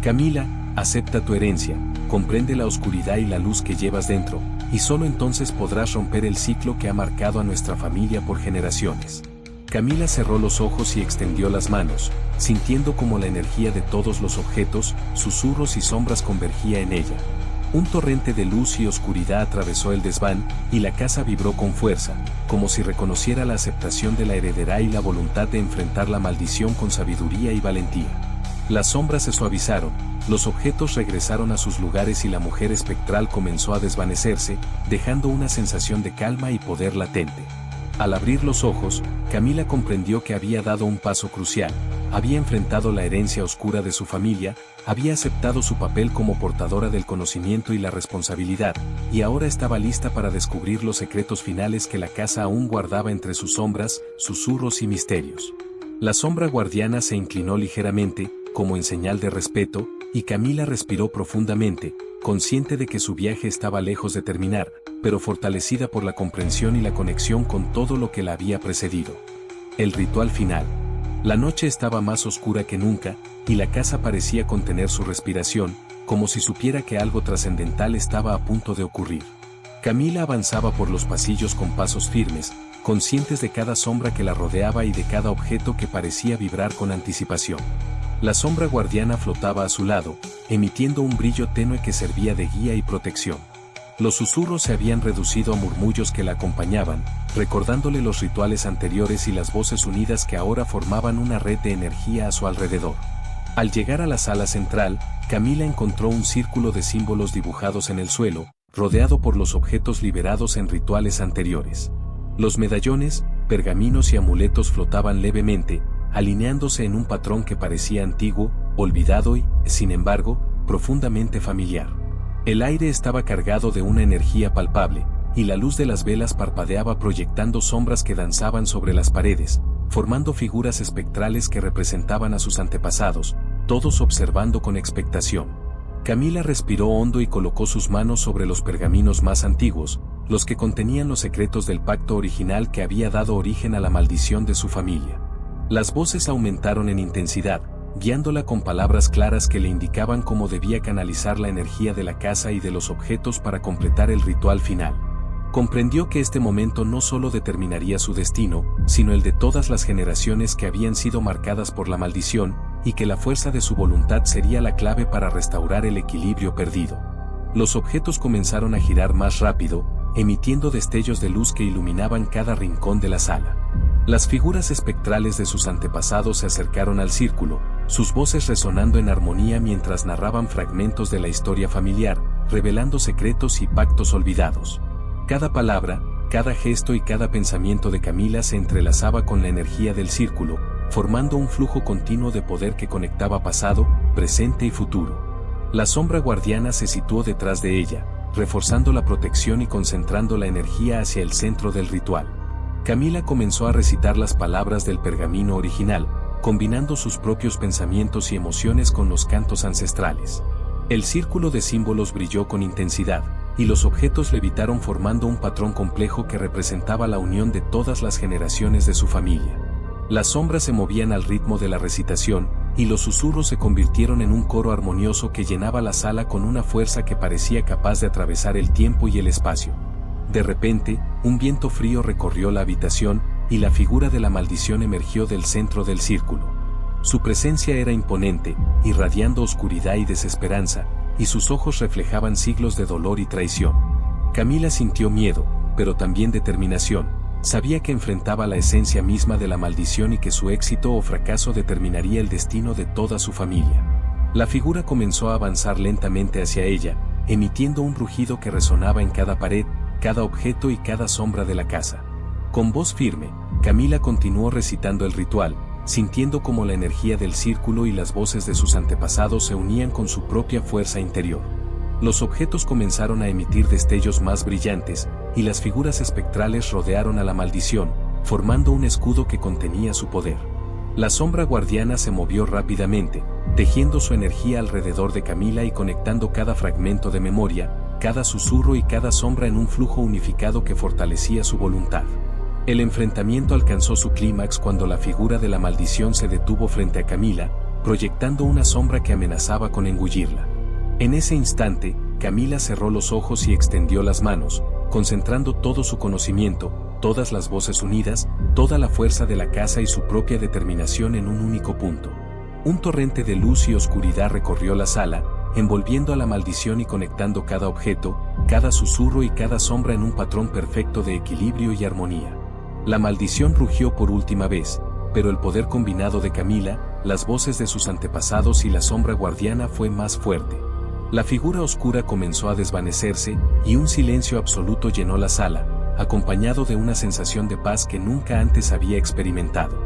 Camila, acepta tu herencia, comprende la oscuridad y la luz que llevas dentro, y solo entonces podrás romper el ciclo que ha marcado a nuestra familia por generaciones. Camila cerró los ojos y extendió las manos, sintiendo como la energía de todos los objetos, susurros y sombras convergía en ella. Un torrente de luz y oscuridad atravesó el desván, y la casa vibró con fuerza, como si reconociera la aceptación de la heredera y la voluntad de enfrentar la maldición con sabiduría y valentía. Las sombras se suavizaron, los objetos regresaron a sus lugares y la mujer espectral comenzó a desvanecerse, dejando una sensación de calma y poder latente. Al abrir los ojos, Camila comprendió que había dado un paso crucial, había enfrentado la herencia oscura de su familia, había aceptado su papel como portadora del conocimiento y la responsabilidad, y ahora estaba lista para descubrir los secretos finales que la casa aún guardaba entre sus sombras, susurros y misterios. La sombra guardiana se inclinó ligeramente, como en señal de respeto, y Camila respiró profundamente, consciente de que su viaje estaba lejos de terminar, pero fortalecida por la comprensión y la conexión con todo lo que la había precedido. El ritual final. La noche estaba más oscura que nunca, y la casa parecía contener su respiración, como si supiera que algo trascendental estaba a punto de ocurrir. Camila avanzaba por los pasillos con pasos firmes, conscientes de cada sombra que la rodeaba y de cada objeto que parecía vibrar con anticipación. La sombra guardiana flotaba a su lado, emitiendo un brillo tenue que servía de guía y protección. Los susurros se habían reducido a murmullos que la acompañaban, recordándole los rituales anteriores y las voces unidas que ahora formaban una red de energía a su alrededor. Al llegar a la sala central, Camila encontró un círculo de símbolos dibujados en el suelo, rodeado por los objetos liberados en rituales anteriores. Los medallones, pergaminos y amuletos flotaban levemente, alineándose en un patrón que parecía antiguo, olvidado y, sin embargo, profundamente familiar. El aire estaba cargado de una energía palpable, y la luz de las velas parpadeaba proyectando sombras que danzaban sobre las paredes, formando figuras espectrales que representaban a sus antepasados, todos observando con expectación. Camila respiró hondo y colocó sus manos sobre los pergaminos más antiguos, los que contenían los secretos del pacto original que había dado origen a la maldición de su familia. Las voces aumentaron en intensidad, guiándola con palabras claras que le indicaban cómo debía canalizar la energía de la casa y de los objetos para completar el ritual final. Comprendió que este momento no solo determinaría su destino, sino el de todas las generaciones que habían sido marcadas por la maldición, y que la fuerza de su voluntad sería la clave para restaurar el equilibrio perdido. Los objetos comenzaron a girar más rápido, emitiendo destellos de luz que iluminaban cada rincón de la sala. Las figuras espectrales de sus antepasados se acercaron al círculo, sus voces resonando en armonía mientras narraban fragmentos de la historia familiar, revelando secretos y pactos olvidados. Cada palabra, cada gesto y cada pensamiento de Camila se entrelazaba con la energía del círculo, formando un flujo continuo de poder que conectaba pasado, presente y futuro. La sombra guardiana se situó detrás de ella, reforzando la protección y concentrando la energía hacia el centro del ritual. Camila comenzó a recitar las palabras del pergamino original, combinando sus propios pensamientos y emociones con los cantos ancestrales. El círculo de símbolos brilló con intensidad, y los objetos levitaron formando un patrón complejo que representaba la unión de todas las generaciones de su familia. Las sombras se movían al ritmo de la recitación, y los susurros se convirtieron en un coro armonioso que llenaba la sala con una fuerza que parecía capaz de atravesar el tiempo y el espacio. De repente, un viento frío recorrió la habitación, y la figura de la maldición emergió del centro del círculo. Su presencia era imponente, irradiando oscuridad y desesperanza, y sus ojos reflejaban siglos de dolor y traición. Camila sintió miedo, pero también determinación. Sabía que enfrentaba la esencia misma de la maldición y que su éxito o fracaso determinaría el destino de toda su familia. La figura comenzó a avanzar lentamente hacia ella, emitiendo un rugido que resonaba en cada pared, cada objeto y cada sombra de la casa. Con voz firme, Camila continuó recitando el ritual, sintiendo cómo la energía del círculo y las voces de sus antepasados se unían con su propia fuerza interior. Los objetos comenzaron a emitir destellos más brillantes, y las figuras espectrales rodearon a la maldición, formando un escudo que contenía su poder. La sombra guardiana se movió rápidamente, tejiendo su energía alrededor de Camila y conectando cada fragmento de memoria, cada susurro y cada sombra en un flujo unificado que fortalecía su voluntad. El enfrentamiento alcanzó su clímax cuando la figura de la maldición se detuvo frente a Camila, proyectando una sombra que amenazaba con engullirla. En ese instante, Camila cerró los ojos y extendió las manos, concentrando todo su conocimiento, todas las voces unidas, toda la fuerza de la casa y su propia determinación en un único punto. Un torrente de luz y oscuridad recorrió la sala, envolviendo a la maldición y conectando cada objeto, cada susurro y cada sombra en un patrón perfecto de equilibrio y armonía. La maldición rugió por última vez, pero el poder combinado de Camila, las voces de sus antepasados y la sombra guardiana fue más fuerte. La figura oscura comenzó a desvanecerse, y un silencio absoluto llenó la sala, acompañado de una sensación de paz que nunca antes había experimentado.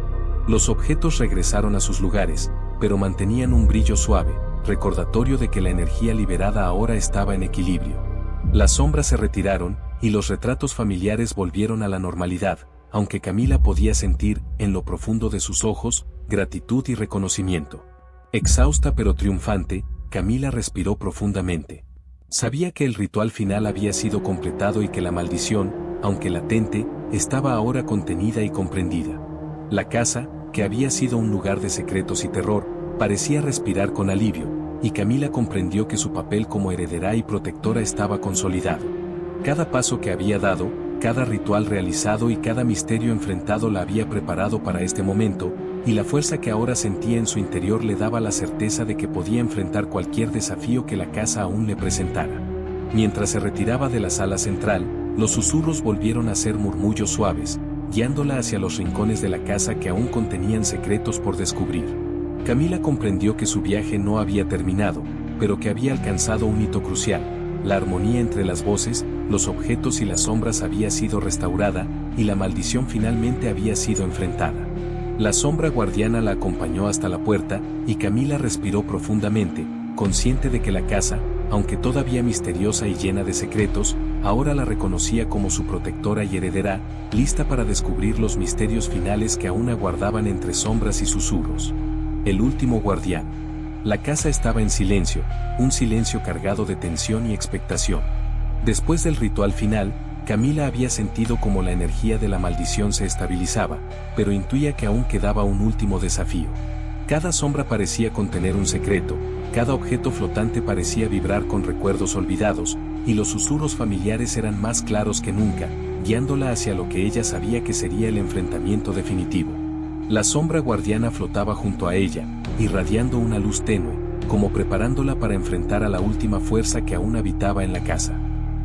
Los objetos regresaron a sus lugares, pero mantenían un brillo suave, recordatorio de que la energía liberada ahora estaba en equilibrio. Las sombras se retiraron, y los retratos familiares volvieron a la normalidad, aunque Camila podía sentir, en lo profundo de sus ojos, gratitud y reconocimiento. Exhausta pero triunfante, Camila respiró profundamente. Sabía que el ritual final había sido completado y que la maldición, aunque latente, estaba ahora contenida y comprendida. La casa, que había sido un lugar de secretos y terror, parecía respirar con alivio, y Camila comprendió que su papel como heredera y protectora estaba consolidado. Cada paso que había dado, cada ritual realizado y cada misterio enfrentado la había preparado para este momento, y la fuerza que ahora sentía en su interior le daba la certeza de que podía enfrentar cualquier desafío que la casa aún le presentara. Mientras se retiraba de la sala central, los susurros volvieron a ser murmullos suaves, guiándola hacia los rincones de la casa que aún contenían secretos por descubrir. Camila comprendió que su viaje no había terminado, pero que había alcanzado un hito crucial. La armonía entre las voces, los objetos y las sombras había sido restaurada, y la maldición finalmente había sido enfrentada. La sombra guardiana la acompañó hasta la puerta, y Camila respiró profundamente, consciente de que la casa, aunque todavía misteriosa y llena de secretos, ahora la reconocía como su protectora y heredera, lista para descubrir los misterios finales que aún aguardaban entre sombras y susurros. El último guardián. La casa estaba en silencio, un silencio cargado de tensión y expectación. Después del ritual final, Camila había sentido como la energía de la maldición se estabilizaba, pero intuía que aún quedaba un último desafío. Cada sombra parecía contener un secreto, cada objeto flotante parecía vibrar con recuerdos olvidados, y los susurros familiares eran más claros que nunca, guiándola hacia lo que ella sabía que sería el enfrentamiento definitivo. La sombra guardiana flotaba junto a ella, irradiando una luz tenue, como preparándola para enfrentar a la última fuerza que aún habitaba en la casa.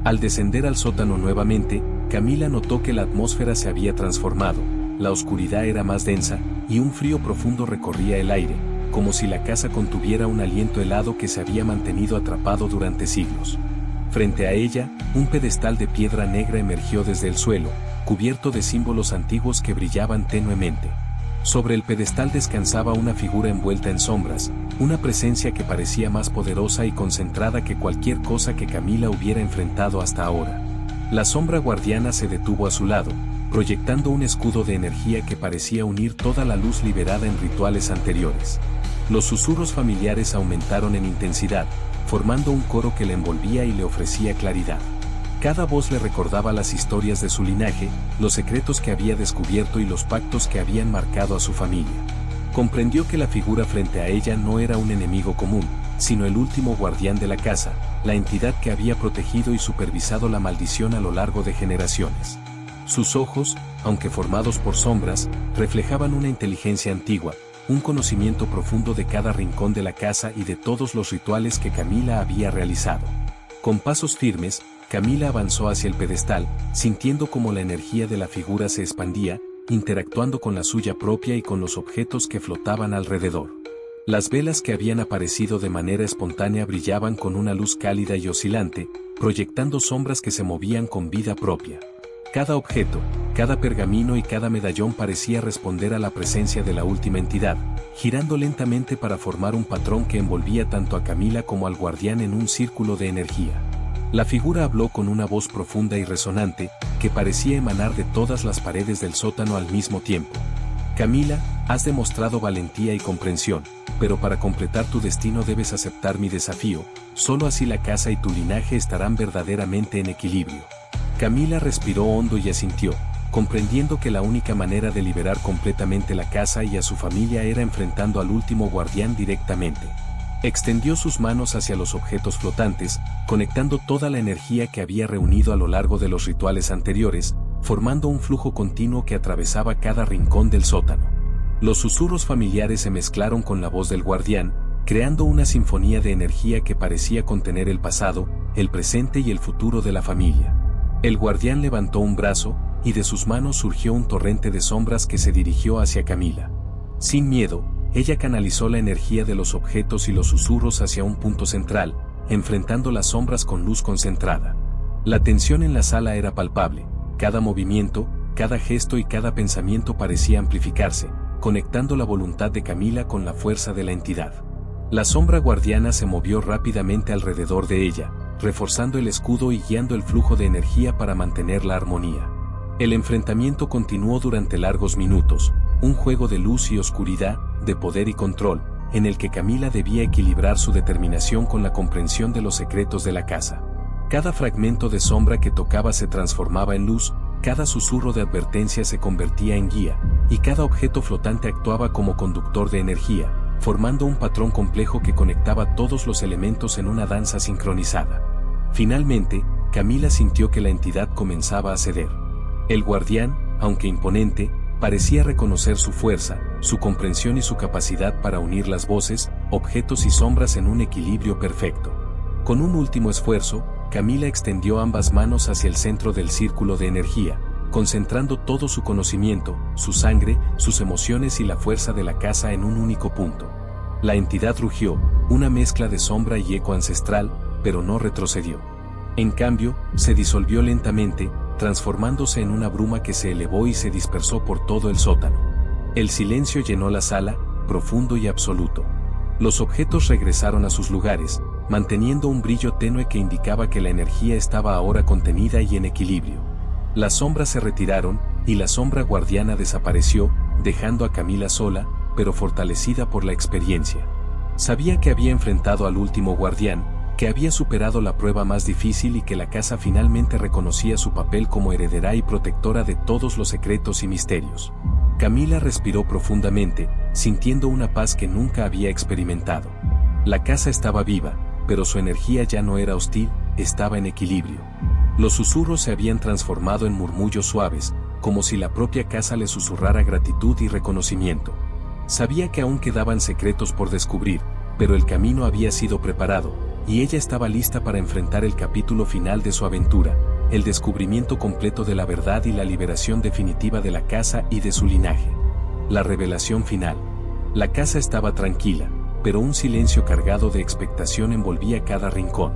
Al descender al sótano nuevamente, Camila notó que la atmósfera se había transformado, la oscuridad era más densa, y un frío profundo recorría el aire, como si la casa contuviera un aliento helado que se había mantenido atrapado durante siglos. Frente a ella, un pedestal de piedra negra emergió desde el suelo, cubierto de símbolos antiguos que brillaban tenuemente. Sobre el pedestal descansaba una figura envuelta en sombras, una presencia que parecía más poderosa y concentrada que cualquier cosa que Camila hubiera enfrentado hasta ahora. La sombra guardiana se detuvo a su lado, proyectando un escudo de energía que parecía unir toda la luz liberada en rituales anteriores. Los susurros familiares aumentaron en intensidad, formando un coro que le envolvía y le ofrecía claridad. Cada voz le recordaba las historias de su linaje, los secretos que había descubierto y los pactos que habían marcado a su familia. Comprendió que la figura frente a ella no era un enemigo común, sino el último guardián de la casa, la entidad que había protegido y supervisado la maldición a lo largo de generaciones. Sus ojos, aunque formados por sombras, reflejaban una inteligencia antigua, un conocimiento profundo de cada rincón de la casa y de todos los rituales que Camila había realizado. Con pasos firmes, Camila avanzó hacia el pedestal, sintiendo cómo la energía de la figura se expandía, interactuando con la suya propia y con los objetos que flotaban alrededor. Las velas que habían aparecido de manera espontánea brillaban con una luz cálida y oscilante, proyectando sombras que se movían con vida propia. Cada objeto, cada pergamino y cada medallón parecía responder a la presencia de la última entidad, girando lentamente para formar un patrón que envolvía tanto a Camila como al guardián en un círculo de energía. La figura habló con una voz profunda y resonante, que parecía emanar de todas las paredes del sótano al mismo tiempo. Camila, has demostrado valentía y comprensión, pero para completar tu destino debes aceptar mi desafío, solo así la casa y tu linaje estarán verdaderamente en equilibrio. Camila respiró hondo y asintió, comprendiendo que la única manera de liberar completamente la casa y a su familia era enfrentando al último guardián directamente. Extendió sus manos hacia los objetos flotantes, conectando toda la energía que había reunido a lo largo de los rituales anteriores, formando un flujo continuo que atravesaba cada rincón del sótano. Los susurros familiares se mezclaron con la voz del guardián, creando una sinfonía de energía que parecía contener el pasado, el presente y el futuro de la familia. El guardián levantó un brazo, y de sus manos surgió un torrente de sombras que se dirigió hacia Camila. Sin miedo, ella canalizó la energía de los objetos y los susurros hacia un punto central, enfrentando las sombras con luz concentrada. La tensión en la sala era palpable, cada movimiento, cada gesto y cada pensamiento parecía amplificarse, conectando la voluntad de Camila con la fuerza de la entidad. La sombra guardiana se movió rápidamente alrededor de ella, reforzando el escudo y guiando el flujo de energía para mantener la armonía. El enfrentamiento continuó durante largos minutos, un juego de luz y oscuridad, de poder y control, en el que Camila debía equilibrar su determinación con la comprensión de los secretos de la casa. Cada fragmento de sombra que tocaba se transformaba en luz, cada susurro de advertencia se convertía en guía, y cada objeto flotante actuaba como conductor de energía, formando un patrón complejo que conectaba todos los elementos en una danza sincronizada. Finalmente, Camila sintió que la entidad comenzaba a ceder. El guardián, aunque imponente, parecía reconocer su fuerza, su comprensión y su capacidad para unir las voces, objetos y sombras en un equilibrio perfecto. Con un último esfuerzo, Camila extendió ambas manos hacia el centro del círculo de energía, concentrando todo su conocimiento, su sangre, sus emociones y la fuerza de la casa en un único punto. La entidad rugió, una mezcla de sombra y eco ancestral, pero no retrocedió. En cambio, se disolvió lentamente, transformándose en una bruma que se elevó y se dispersó por todo el sótano. El silencio llenó la sala, profundo y absoluto. Los objetos regresaron a sus lugares, manteniendo un brillo tenue que indicaba que la energía estaba ahora contenida y en equilibrio. Las sombras se retiraron, y la sombra guardiana desapareció, dejando a Camila sola, pero fortalecida por la experiencia. Sabía que había enfrentado al último guardián, que había superado la prueba más difícil y que la casa finalmente reconocía su papel como heredera y protectora de todos los secretos y misterios. Camila respiró profundamente, sintiendo una paz que nunca había experimentado. La casa estaba viva, pero su energía ya no era hostil, estaba en equilibrio. Los susurros se habían transformado en murmullos suaves, como si la propia casa le susurrara gratitud y reconocimiento. Sabía que aún quedaban secretos por descubrir, pero el camino había sido preparado, y ella estaba lista para enfrentar el capítulo final de su aventura, el descubrimiento completo de la verdad y la liberación definitiva de la casa y de su linaje. La revelación final. La casa estaba tranquila, pero un silencio cargado de expectación envolvía cada rincón.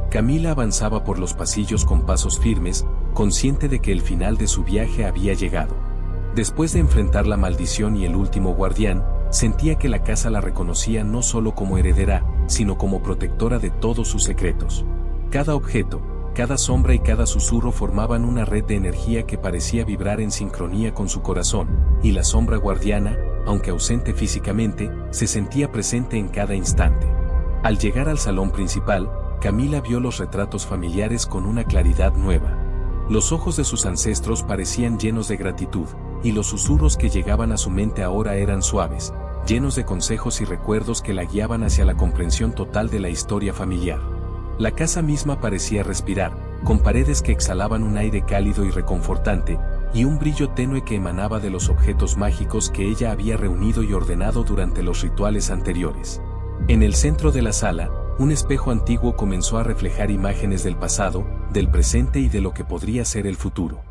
Camila avanzaba por los pasillos con pasos firmes, consciente de que el final de su viaje había llegado. Después de enfrentar la maldición y el último guardián, sentía que la casa la reconocía no solo como heredera, sino como protectora de todos sus secretos. Cada objeto, cada sombra y cada susurro formaban una red de energía que parecía vibrar en sincronía con su corazón, y la sombra guardiana, aunque ausente físicamente, se sentía presente en cada instante. Al llegar al salón principal, Camila vio los retratos familiares con una claridad nueva. Los ojos de sus ancestros parecían llenos de gratitud, y los susurros que llegaban a su mente ahora eran suaves, llenos de consejos y recuerdos que la guiaban hacia la comprensión total de la historia familiar. La casa misma parecía respirar, con paredes que exhalaban un aire cálido y reconfortante, y un brillo tenue que emanaba de los objetos mágicos que ella había reunido y ordenado durante los rituales anteriores. En el centro de la sala, un espejo antiguo comenzó a reflejar imágenes del pasado, del presente y de lo que podría ser el futuro.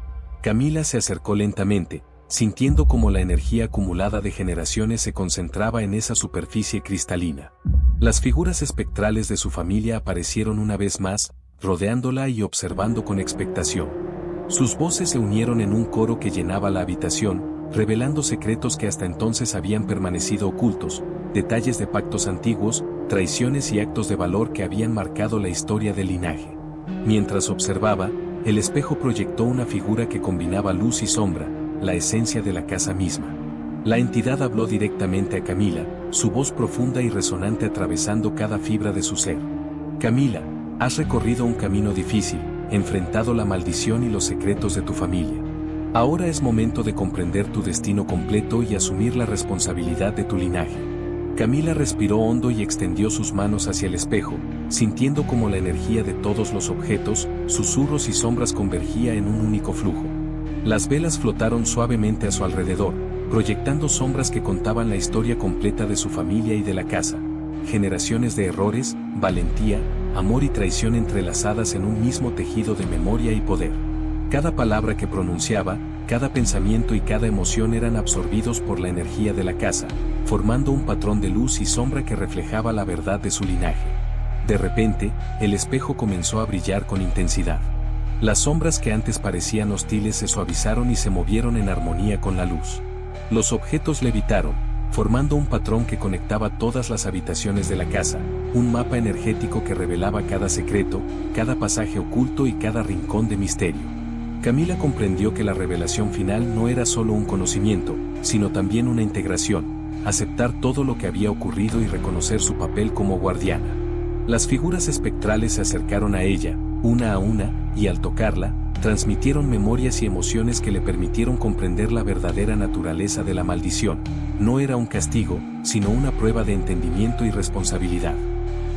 Camila se acercó lentamente, sintiendo como la energía acumulada de generaciones se concentraba en esa superficie cristalina. Las figuras espectrales de su familia aparecieron una vez más, rodeándola y observando con expectación. Sus voces se unieron en un coro que llenaba la habitación, revelando secretos que hasta entonces habían permanecido ocultos, detalles de pactos antiguos, traiciones y actos de valor que habían marcado la historia del linaje. Mientras observaba, el espejo proyectó una figura que combinaba luz y sombra, la esencia de la casa misma. La entidad habló directamente a Camila, su voz profunda y resonante atravesando cada fibra de su ser. Camila, has recorrido un camino difícil, enfrentado la maldición y los secretos de tu familia. Ahora es momento de comprender tu destino completo y asumir la responsabilidad de tu linaje. Camila respiró hondo y extendió sus manos hacia el espejo, sintiendo como la energía de todos los objetos, susurros y sombras convergía en un único flujo. Las velas flotaron suavemente a su alrededor, proyectando sombras que contaban la historia completa de su familia y de la casa. Generaciones de errores, valentía, amor y traición entrelazadas en un mismo tejido de memoria y poder. Cada palabra que pronunciaba, cada pensamiento y cada emoción eran absorbidos por la energía de la casa, formando un patrón de luz y sombra que reflejaba la verdad de su linaje. De repente, el espejo comenzó a brillar con intensidad. Las sombras que antes parecían hostiles se suavizaron y se movieron en armonía con la luz. Los objetos levitaron, formando un patrón que conectaba todas las habitaciones de la casa, un mapa energético que revelaba cada secreto, cada pasaje oculto y cada rincón de misterio. Camila comprendió que la revelación final no era solo un conocimiento, sino también una integración, aceptar todo lo que había ocurrido y reconocer su papel como guardiana. Las figuras espectrales se acercaron a ella, una a una, y al tocarla, transmitieron memorias y emociones que le permitieron comprender la verdadera naturaleza de la maldición. No era un castigo, sino una prueba de entendimiento y responsabilidad.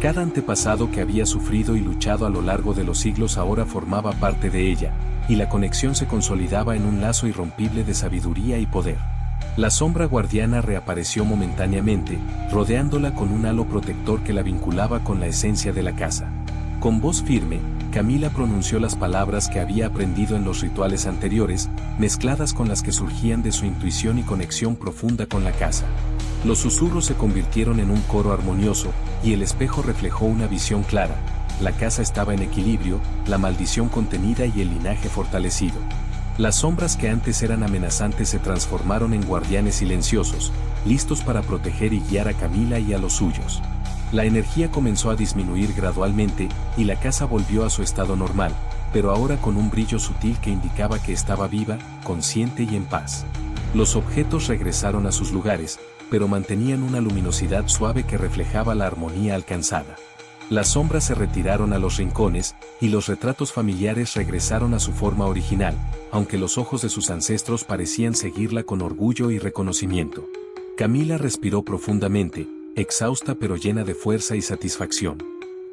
Cada antepasado que había sufrido y luchado a lo largo de los siglos ahora formaba parte de ella, y la conexión se consolidaba en un lazo irrompible de sabiduría y poder. La sombra guardiana reapareció momentáneamente, rodeándola con un halo protector que la vinculaba con la esencia de la casa. Con voz firme, Camila pronunció las palabras que había aprendido en los rituales anteriores, mezcladas con las que surgían de su intuición y conexión profunda con la casa. Los susurros se convirtieron en un coro armonioso, y el espejo reflejó una visión clara. La casa estaba en equilibrio, la maldición contenida y el linaje fortalecido. Las sombras que antes eran amenazantes se transformaron en guardianes silenciosos, listos para proteger y guiar a Camila y a los suyos. La energía comenzó a disminuir gradualmente y la casa volvió a su estado normal, pero ahora con un brillo sutil que indicaba que estaba viva, consciente y en paz. Los objetos regresaron a sus lugares, pero mantenían una luminosidad suave que reflejaba la armonía alcanzada. Las sombras se retiraron a los rincones, y los retratos familiares regresaron a su forma original, aunque los ojos de sus ancestros parecían seguirla con orgullo y reconocimiento. Camila respiró profundamente, exhausta pero llena de fuerza y satisfacción.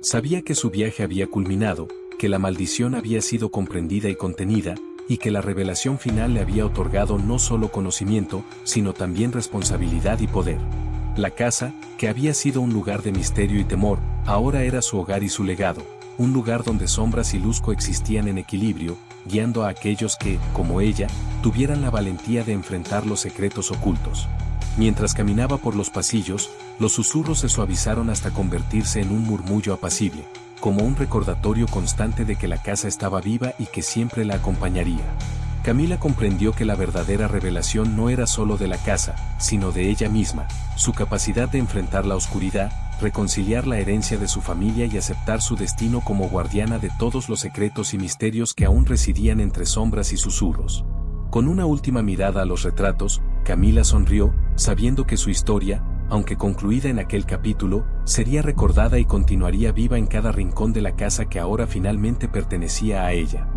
Sabía que su viaje había culminado, que la maldición había sido comprendida y contenida, y que la revelación final le había otorgado no solo conocimiento, sino también responsabilidad y poder. La casa, que había sido un lugar de misterio y temor, ahora era su hogar y su legado, un lugar donde sombras y luz coexistían en equilibrio, guiando a aquellos que, como ella, tuvieran la valentía de enfrentar los secretos ocultos. Mientras caminaba por los pasillos, los susurros se suavizaron hasta convertirse en un murmullo apacible, como un recordatorio constante de que la casa estaba viva y que siempre la acompañaría. Camila comprendió que la verdadera revelación no era solo de la casa, sino de ella misma, su capacidad de enfrentar la oscuridad, reconciliar la herencia de su familia y aceptar su destino como guardiana de todos los secretos y misterios que aún residían entre sombras y susurros. Con una última mirada a los retratos, Camila sonrió, sabiendo que su historia, aunque concluida en aquel capítulo, sería recordada y continuaría viva en cada rincón de la casa que ahora finalmente pertenecía a ella.